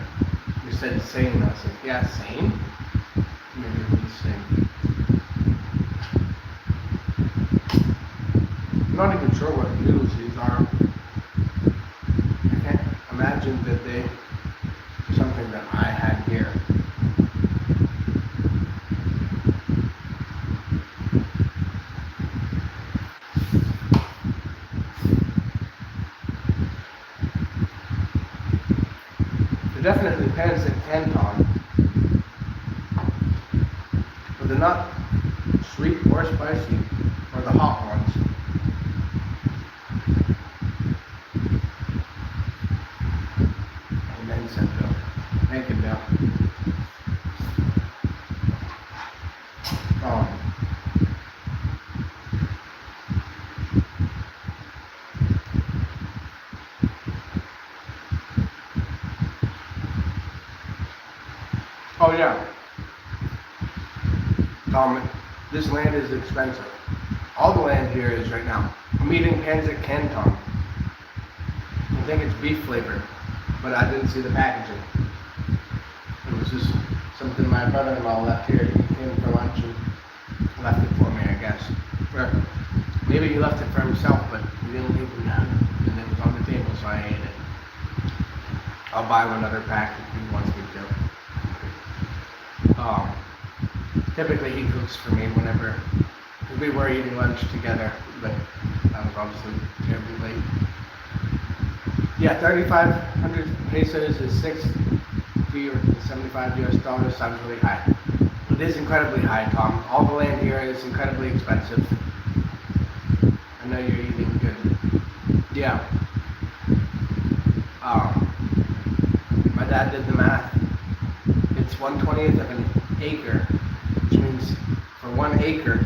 S1: You said sane. I was like, yeah, sane? Maybe it was sane. I'm not even sure what noodles these are. I can't imagine that they something that I had here. They're definitely pans that canton, but they're not sweet or spicy, or the hot ones. Amen, said Bill. Thank you, Bill. Oh yeah. This land is expensive. All the land here is right now. I'm eating Pansit Canton. I think it's beef flavored, but I didn't see the packaging. It was just something my brother-in-law left here. He came for lunch and left it for me, I guess. Or maybe he left it for himself, but he didn't leave it down. And it was on the table, so I ate it. I'll buy him another pack if he wants me to. Typically he cooks for me whenever, because we were eating lunch together, but that was obviously terribly late. Yeah, 3,500 pesos is 60 or 75 US dollars. Sounds really high. It is incredibly high, Tom. All the land here is incredibly expensive. I know you're eating good. Yeah. My dad did the math. It's 1/20th of an acre, which means for 1 acre,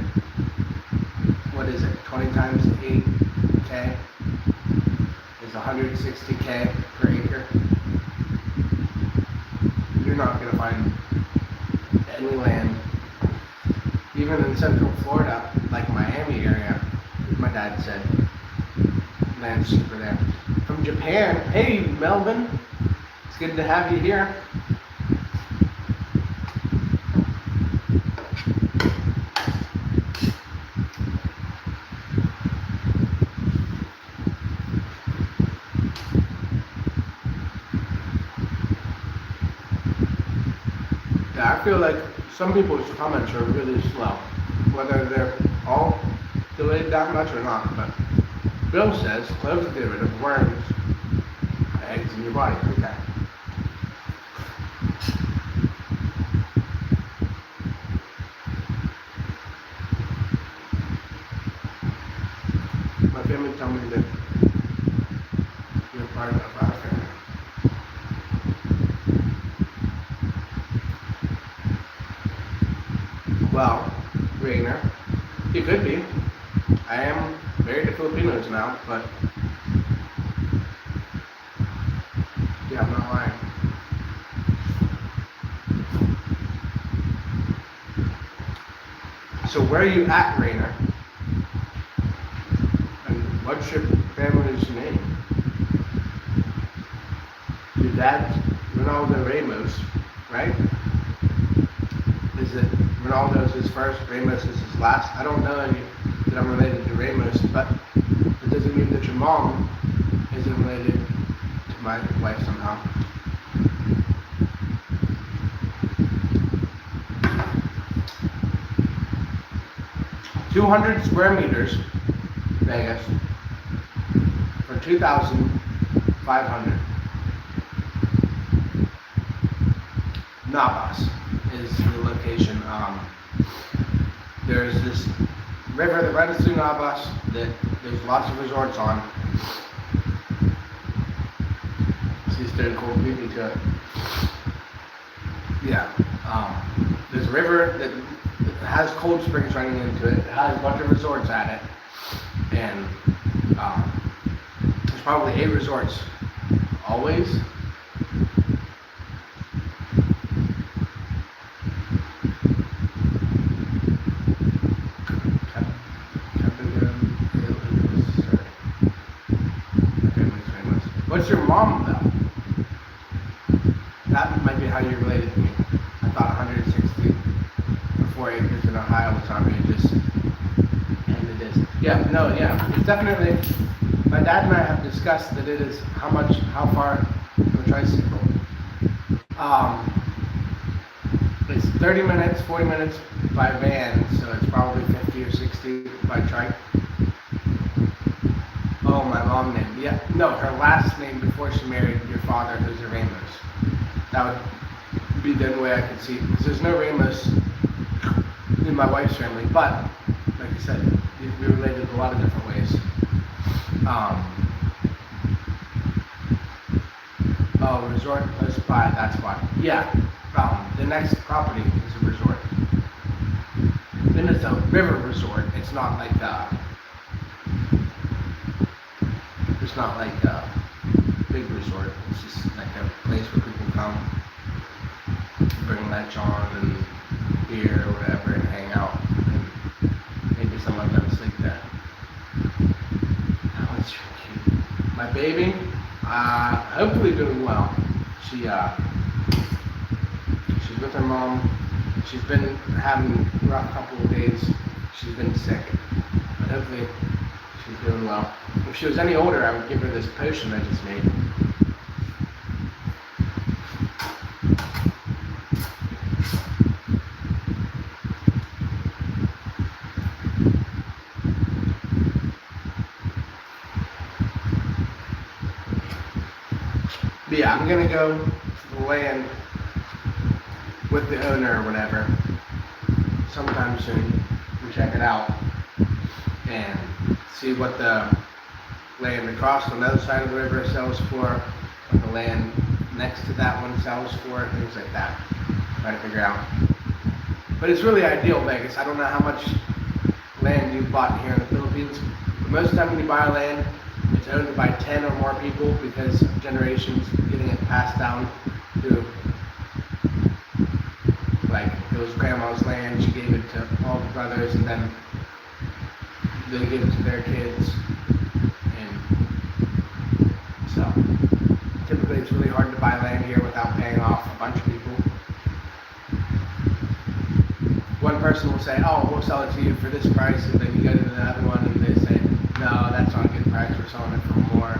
S1: what is it, 20 times 8K is 160K per acre. You're not going to find any land, even in Central Florida, like Miami area, my dad said, land's cheaper there. From Japan, hey Melvin, it's good to have you here. Yeah, I feel like some people's comments are really slow, whether they're all delayed that much or not, but Bill says cloves get rid of worms, eggs in your body. Okay. My family told me that you're part of our family. Well, Rainer, you could be. I am married to Filipinos now, but yeah, I'm not lying. So where are you at, Rainer? And what's your family's name? Your dad's Ronaldo Ramos, right? Is it Ronaldo's his first, Ramos is his last? I don't know any that I'm related to Ramos, but it doesn't mean that your mom isn't related to my wife somehow. 200 square meters, Vegas, for 2,500. Navas is the location. There's this river that runs through Navas that there's lots of resorts on. She's doing cool beauty to it. Yeah. There's a river that has cold springs running into it. It has a bunch of resorts at it. And there's probably 8 resorts. Always. What's your mom though? That might be how you're related to me. I thought 164 acres in Ohio was how you just ended this. Yeah, no, yeah. It's definitely, my dad and I have discussed that it is how far from a tricycle. It's 30 minutes, 40 minutes by van, so it's probably 50 or 60 by trike. Oh, my mom name. Yeah, no, her last name before she married your father, who's a Ramos. That would be the only way I could see, because there's no Ramos in my wife's family, but, like you said, you can be related in a lot of different ways. Oh, resort close by, that's why. Yeah, the next property is a resort. Then it's a river resort. It's not like a big resort. It's just like a place where people come, bring lunch on and beer or whatever and hang out. And maybe some of them sleep there. Oh, it's cute. My baby, hopefully doing well. She's with her mom. She's been having a rough couple of days. She's been sick, but hopefully she's doing well. If she was any older, I would give her this potion I just made. But yeah, I'm gonna go to the land with the owner or whatever sometime soon and check it out and see what the land across on the other side of the river sells for, what the land next to that one sells for, things like that. Try to figure out. But it's really ideal, Vegas. I don't know how much land you've bought here in the Philippines. But most of the time when you buy land, it's owned by 10 or more people because of generations getting it passed down to, like, it was grandma's land, she gave it to all the brothers, and then they gave it to their kids. And so, typically it's really hard to buy land here without paying off a bunch of people. One person will say, oh, we'll sell it to you for this price, and then you go to the other one and they say, no, that's not a good price, we're selling it for more.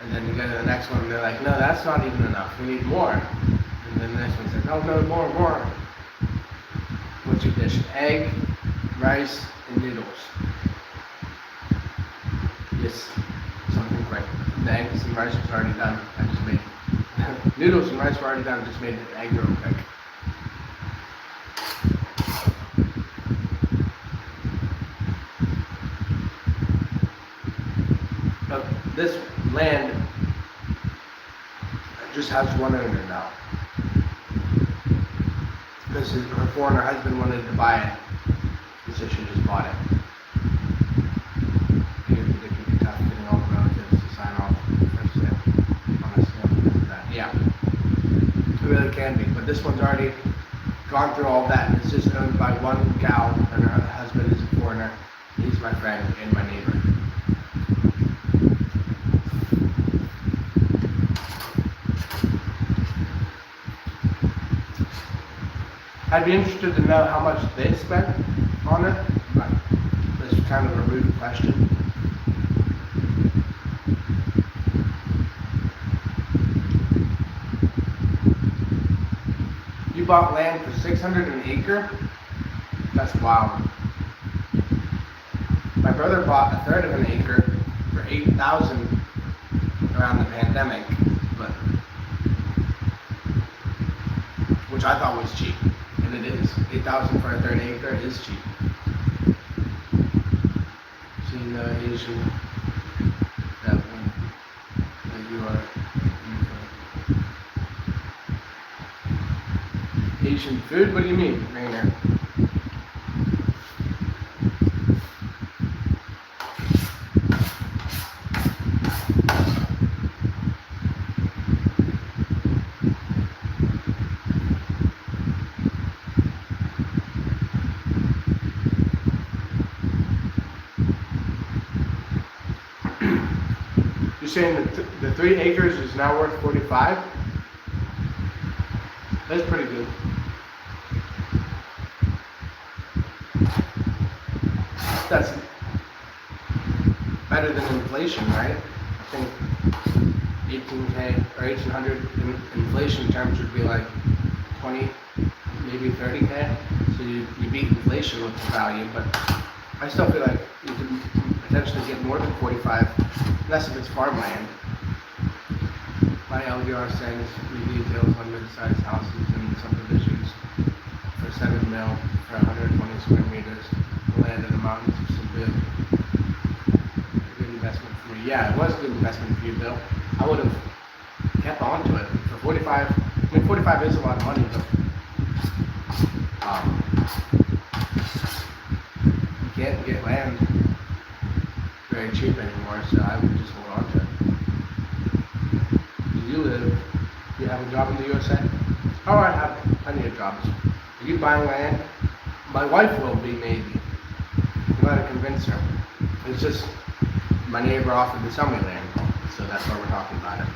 S1: And then you go to the next one and they're like, no, that's not even enough, we need more. And then the next one says, oh no, more. What's your dish? Egg, rice, and noodles. Yes, something quick. The eggs and rice was already done, I just made noodles and rice were already done, I just made the egg real quick. This land just has one owner now. Because her foreigner husband wanted to buy it, so she just bought it. It can be tough getting all the relatives to sign off for sale, on a sale like that. Yeah, it really can be. But this one's already gone through all that, and it's just owned by one gal, and her husband is a foreigner. He's my friend and my neighbor. I'd be interested to know how much they spent on it, but that's kind of a rude question. You bought land for $600 an acre? That's wild. My brother bought a third of an acre for $8,000 around the pandemic, but which I thought was cheap, and it is. $8,000 for a third acre is cheap. Seeing the Asian that one that you are Asian food? What do you mean, Rainer? You're saying that the 3 acres is now worth 45? That's pretty good. That's better than inflation, right? I think 18K or 1800 in inflation terms would be like 20, maybe 30K. So you beat inflation with the value, but I still feel like you can potentially get more than 45, unless if it's farmland. My LDR says we details on mid-sized houses and subdivisions for 7 mil for 120 square meters. Land in the mountains is some good investment for me. Yeah, it was a good investment for you, Bill. I would have kept on to it for 45. I mean, 45 is a lot of money, but you can't get land very cheap anymore, so I would just hold on to it. Do you have a job in the USA? Oh, I have plenty of jobs. Are you buying land? My wife will be, maybe. You gotta convince her. It's just my neighbor offered to sell me land, so that's why we're talking about it.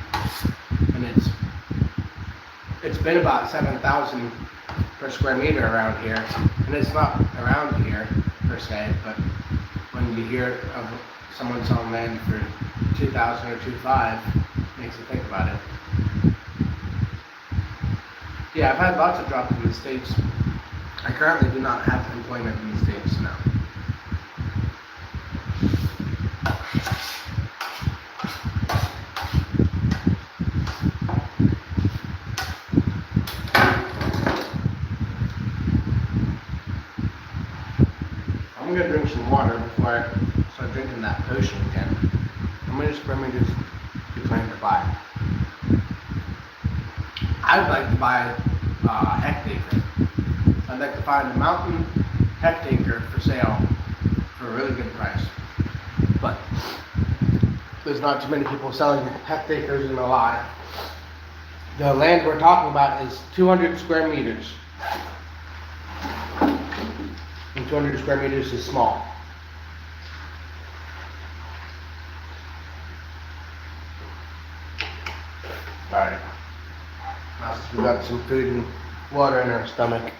S1: And it's been about 7,000 per square meter around here, and it's not around here per se, but when you hear of someone selling land for 2,000 or 2,500, makes you think about it. Yeah, I've had lots of jobs in the States. I currently do not have employment in the States now. I'm gonna drink some water before I start drinking that potion again. How many square meters do you plan to buy? I'd like to buy a hectare. I'd like to find a mountain hectare for sale for a really good price. But there's not too many people selling hectares in a lot. The land we're talking about is 200 square meters. And 200 square meters is small. Alright. Now since we got some food and water in our stomach,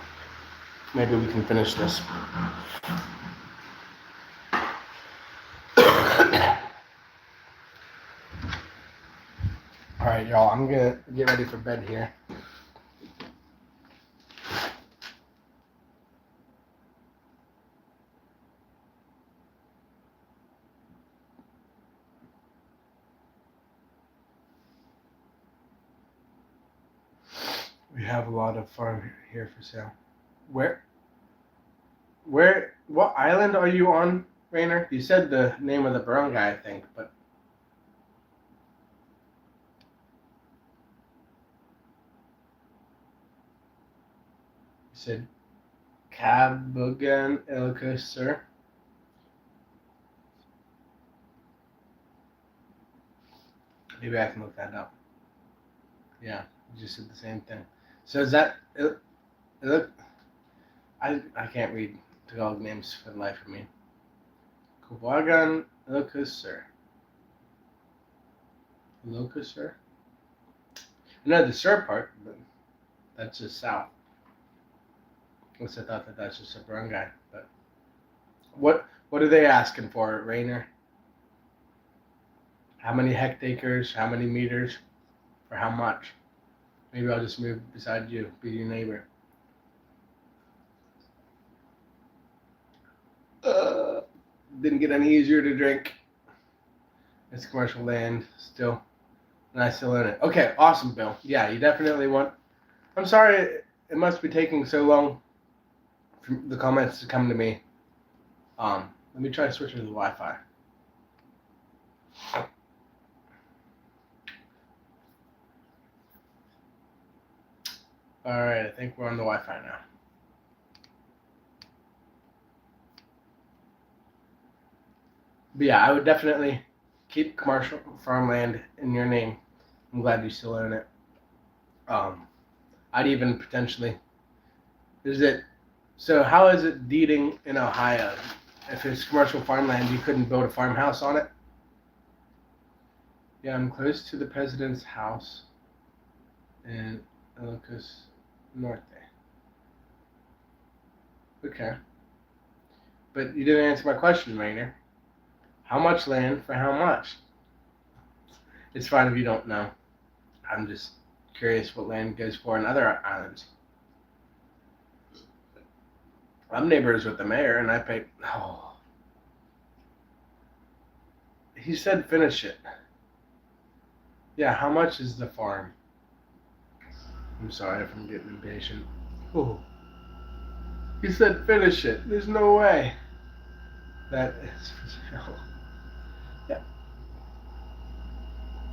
S1: maybe we can finish this. Alright, y'all, I'm gonna get ready for bed here. We have a lot of farm here for sale. What island are you on, Rainer? You said the name of the barangay, I think, but. You said Cabugan Ilocos. Maybe I can look that up. Yeah, you just said the same thing. So is that I can't read Tagalog names for the life of me. Cabugan Ilocos. Ilocos. I know the sur part, but that's just south. Unless I thought that that's just a barangay. But what are they asking for, Rainer? How many hectares? How many meters? For how much? Maybe I'll just move beside you, be your neighbor. didn't get any easier to drink. It's commercial land still, and I still own it. Okay, awesome, Bill. Yeah, you definitely want. I'm sorry it must be taking so long for the comments to come to me. Let me try switching to the Wi-Fi. All right, I think we're on the Wi-Fi now. But yeah, I would definitely keep commercial farmland in your name. I'm glad you still own it. I'd even potentially. So how is it deeding in Ohio? If it's commercial farmland, you couldn't build a farmhouse on it? Yeah, I'm close to the president's house in Ilocos Norte. Okay. But you didn't answer my question, Rainer. How much land for how much? It's fine if you don't know. I'm just curious what land goes for in other islands. I'm neighbors with the mayor, and I pay. Oh. He said finish it. Yeah, how much is the farm? I'm sorry if I'm getting impatient. Oh. He said finish it. There's no way. That is for sure. Yeah.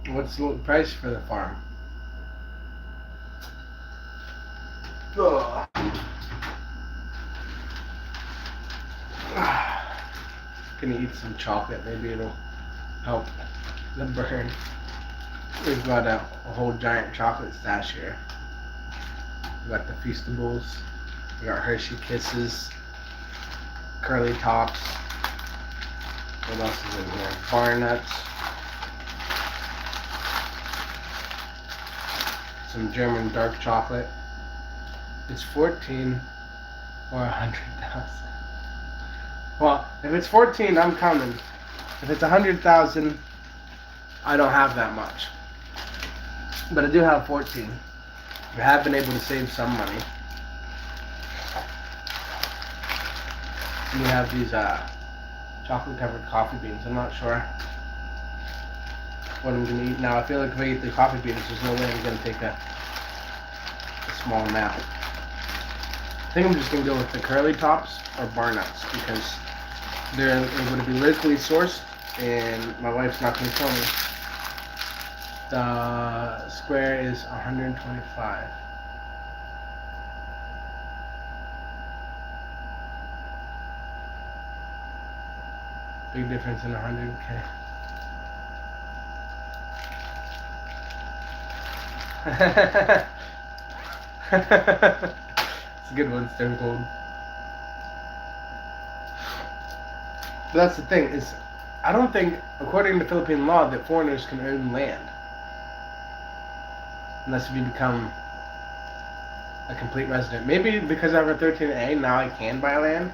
S1: What's the price for the farm? Ugh. Gonna eat some chocolate. Maybe it'll help the burn. We've got a whole giant chocolate stash here. We got the Feastables. We got Hershey Kisses. Curly Tops. What else is in here? Bar Nuts. Some German dark chocolate. It's 14 or 100,000. Well, if it's 14, I'm coming. If it's 100,000, I don't have that much. But I do have 14. I have been able to save some money. And we have these chocolate-covered coffee beans. I'm not sure what I'm going to eat now. I feel like if I eat the coffee beans, there's no way I'm going to take a small amount. I think I'm just going to go with the Curly Tops or Bar Nuts because they're going to be locally sourced and my wife's not going to kill me. The square is 125. Big difference in 100K. It's a good one, Stone Cold. But that's the thing, is I don't think, according to Philippine law, that foreigners can own land. Unless you become a complete resident. Maybe because I have a 13A, now I can buy land.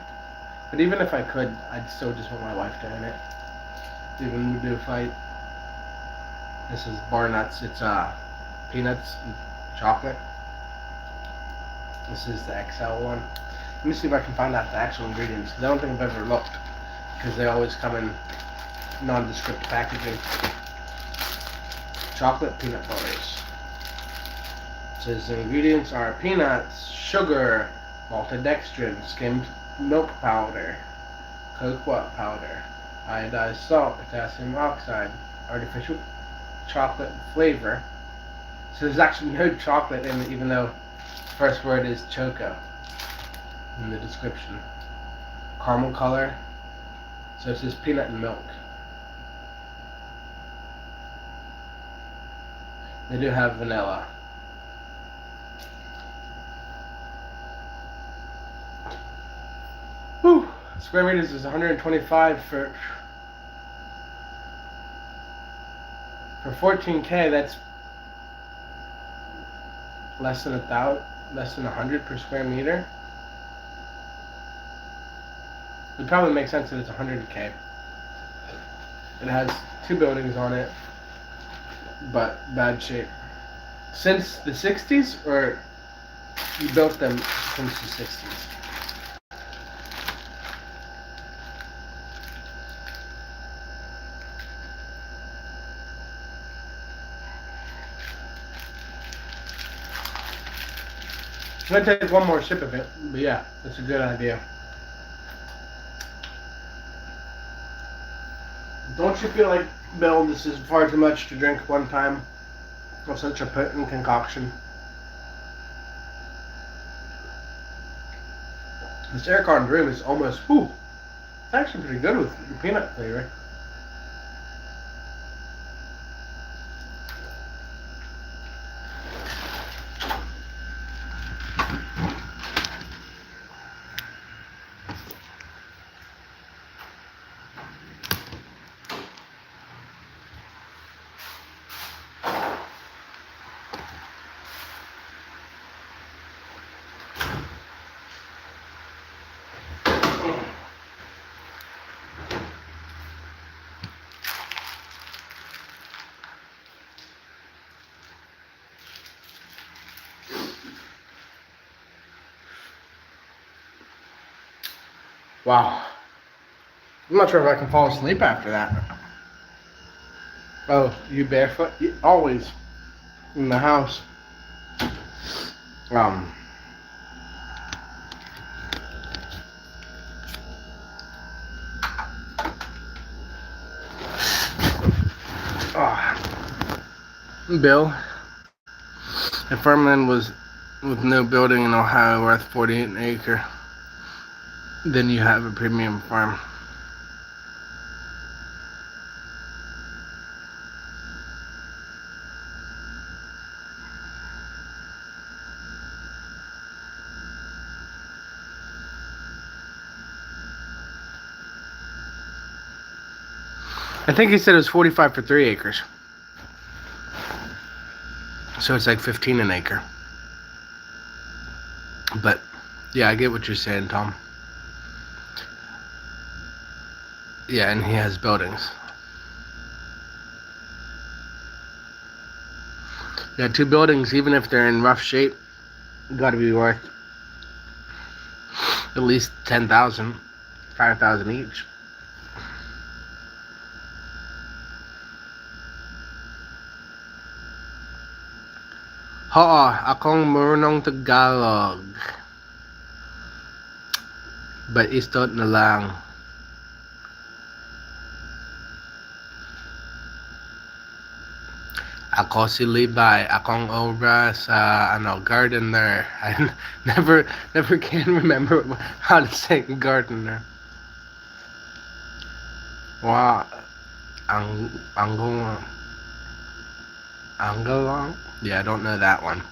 S1: But even if I could, I'd still just want my wife to own it. Even we do a fight. This is Bar Nuts. It's peanuts and chocolate. This is the XL one. Let me see if I can find out the actual ingredients, because I don't think I've ever looked. Because they always come in nondescript packaging. Chocolate peanut butters. It says the ingredients are peanuts, sugar, maltodextrin, skimmed milk powder, cocoa powder, iodized salt, potassium oxide, artificial chocolate flavor. So there's actually no chocolate in it, even though the first word is choco in the description. Caramel color. So it says peanut and milk. They do have vanilla. Whew. Square meters is 125 for 14K. That's less than 100 per square meter. It would probably make sense that it's 100K. It has 2 buildings on it, but bad shape. Since the 60s, or you built them since the 60s? I'm gonna take one more sip of it, but yeah, that's a good idea. Don't you feel like, Bill, this is far too much to drink one time of such a potent concoction? This air-con brew is almost, it's actually pretty good with the peanut flavor. Wow. I'm not sure if I can fall asleep after that. Oh, you barefoot? Always in the house. Bill, if farmland was with no building in Ohio worth 48 an acre, then you have a premium farm. I think he said it was 45 for 3 acres. So it's like 15 an acre. But yeah, I get what you're saying, Tom. Yeah, and he has buildings. Yeah, 2 buildings, even if they're in rough shape, gotta be worth at least 10,000, 5,000 each. Akong marunong Tagalog. But istot na lang. Ako si Levi, akong obra sa gardener. I never can remember how to say gardener. Wow, Angalong. Yeah, I don't know that one.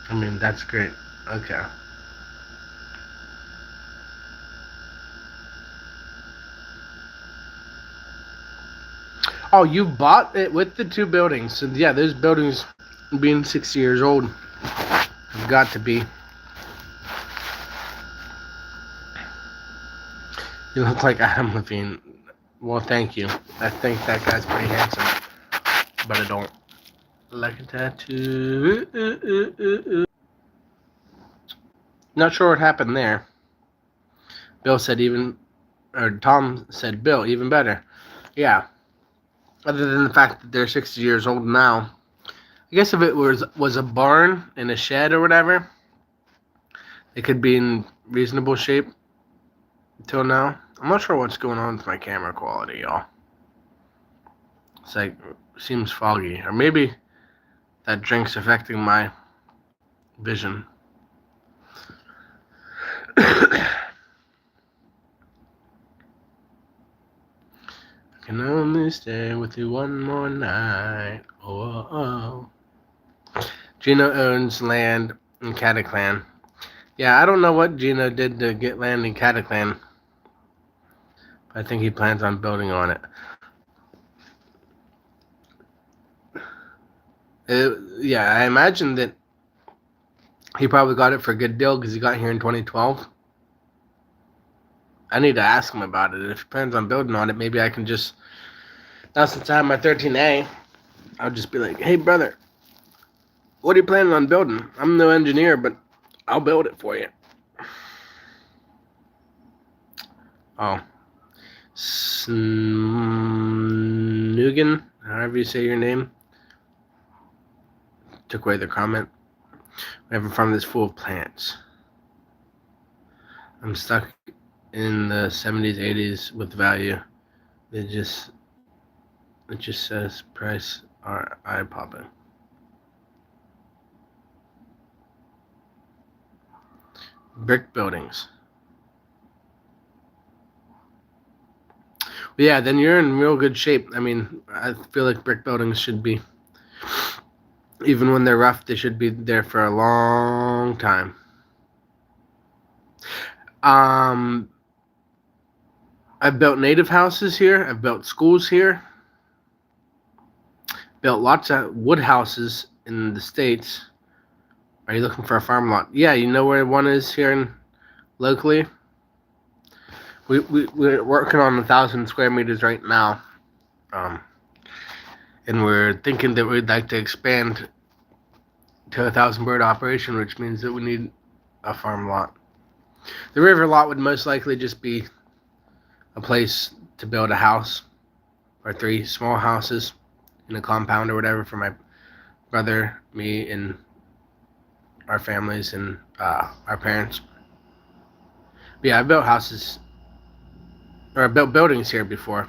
S1: I mean, that's great. Okay. Oh, you bought it with the 2 buildings. So yeah, those buildings being 60 years old have got to be. You look like Adam Levine. Well, thank you. I think that guy's pretty handsome. But I don't like a tattoo. Not sure what happened there. Bill said Tom said, Bill, even better. Yeah. Other than the fact that they're 60 years old now. I guess if it was a barn and a shed or whatever, it could be in reasonable shape until now. I'm not sure what's going on with my camera quality, y'all. It's like, seems foggy. Or maybe that drink's affecting my vision. I can only stay with you one more night. Oh. Gino owns land in Aklan. Yeah, I don't know what Gino did to get land in Aklan. I think he plans on building on it. Yeah, I imagine that he probably got it for a good deal because he got here in 2012. I need to ask him about it. If he plans on building on it, maybe I can just... Now since I have my 13A, I'll just be like, hey, brother, what are you planning on building? I'm no engineer, but I'll build it for you. Oh.
S3: Snugan, however you say your name, took away the comment. We have a farm that's full of plants. I'm stuck in the 70s, 80s with value. It just says price are eye popping. Brick buildings. But yeah, then you're in real good shape. I mean, I feel like brick buildings should be, even when they're rough, they should be there for a long time. I've built native houses here. I've built schools here. Built lots of wood houses in the States. Are you looking for a farm lot? Yeah, you know where one is here in locally? We're working on 1,000 square meters right now. And we're thinking that we'd like to expand to 1,000 bird operation, which means that we need a farm lot. The river lot would most likely just be a place to build a house or 3 small houses in a compound or whatever for my brother, me, and our families and our parents. But yeah, I built houses, or I built buildings here before,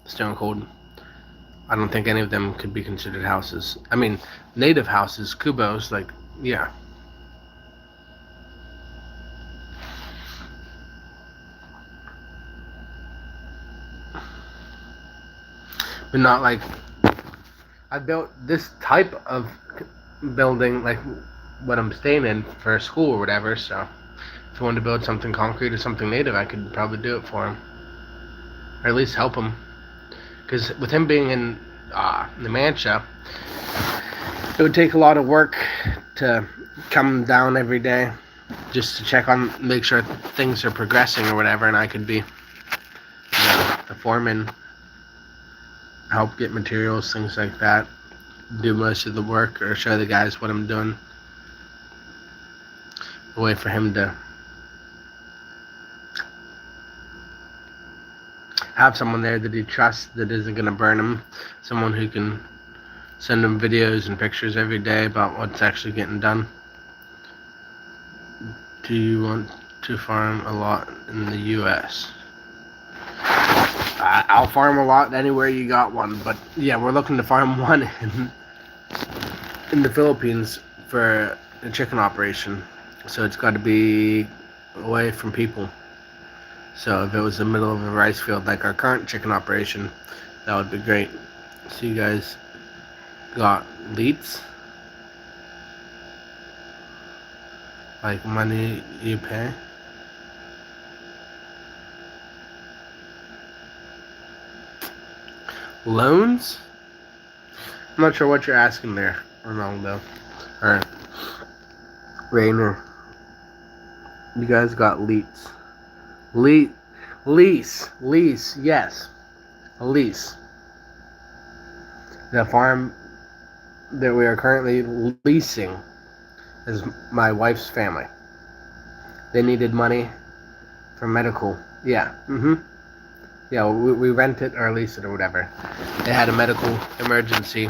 S3: Stone Cold. I don't think any of them could be considered houses. I mean, native houses, kubos, like, yeah. But not like, I built this type of building, like what I'm staying in for school or whatever, so if I wanted to build something concrete or something native, I could probably do it for him. Or at least help him. Because with him being in Numancia, it would take a lot of work to come down every day just to check on, make sure things are progressing or whatever, and I could be the foreman, help get materials, things like that, do most of the work or show the guys what I'm doing. A way for him to have someone there that he trusts, that isn't going to burn him, someone who can send him videos and pictures every day about what's actually getting done. Do you want to farm a lot in the U.S.? I'll farm a lot anywhere you got one, but yeah, we're looking to farm one in the Philippines for a chicken operation, so it's got to be away from people. So if it was the middle of a rice field like our current chicken operation, that would be great. So you guys got leads? Like money you pay? Loans? I'm not sure what you're asking there, Ronaldo. Or Rainer. You guys got leads. Lease, yes. A lease. The farm that we are currently leasing is my wife's family. They needed money for medical. Yeah, Yeah, we rent it or lease it or whatever. They had a medical emergency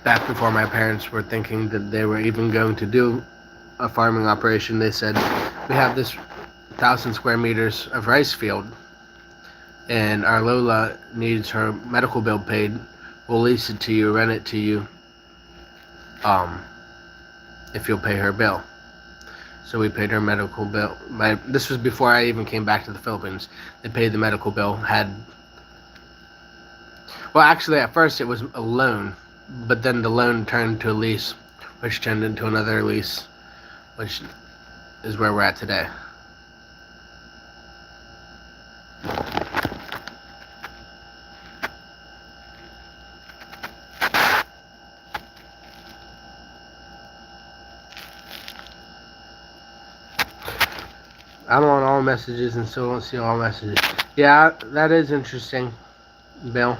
S3: back before my parents were thinking that they were even going to do a farming operation. They said, we have this 1,000 square meters of rice field and our Lola needs her medical bill paid. We'll lease it to you, rent it to you, if you'll pay her bill. So we paid her medical bill. This was before I even came back to the Philippines. They paid the medical bill. Well, actually, at first it was a loan, but then the loan turned to a lease, which turned into another lease, which is where we're at today. I'm on all messages and still don't see all messages. Yeah, that is interesting, Bill.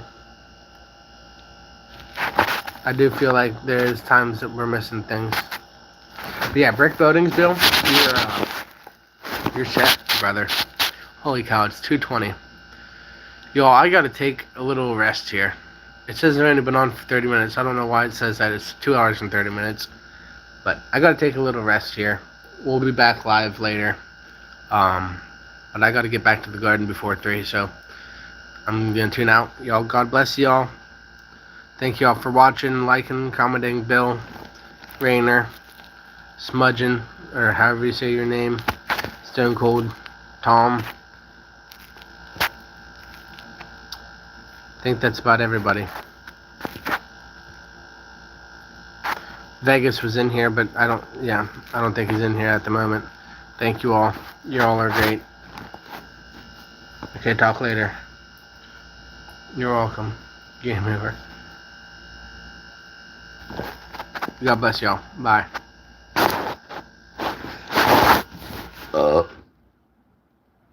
S3: I do feel like there's times that we're missing things. But yeah, brick buildings, Bill, you're set, brother. Holy cow, it's 2:20. Y'all, I gotta take a little rest here. It says it's only been on for 30 minutes. I don't know why it says that it's 2 hours and 30 minutes. But I gotta take a little rest here. We'll be back live later. But I gotta get back to the garden before 3, so I'm gonna tune out. Y'all, God bless y'all. Thank y'all for watching, liking, commenting. Bill, Rainer, Smudgin, or however you say your name, Stone Cold, Tom. I think that's about everybody. Vegas was in here, but I don't think he's in here at the moment. Thank you all. You all are great. Okay, talk later. You're welcome. Game over. God bless y'all. Bye.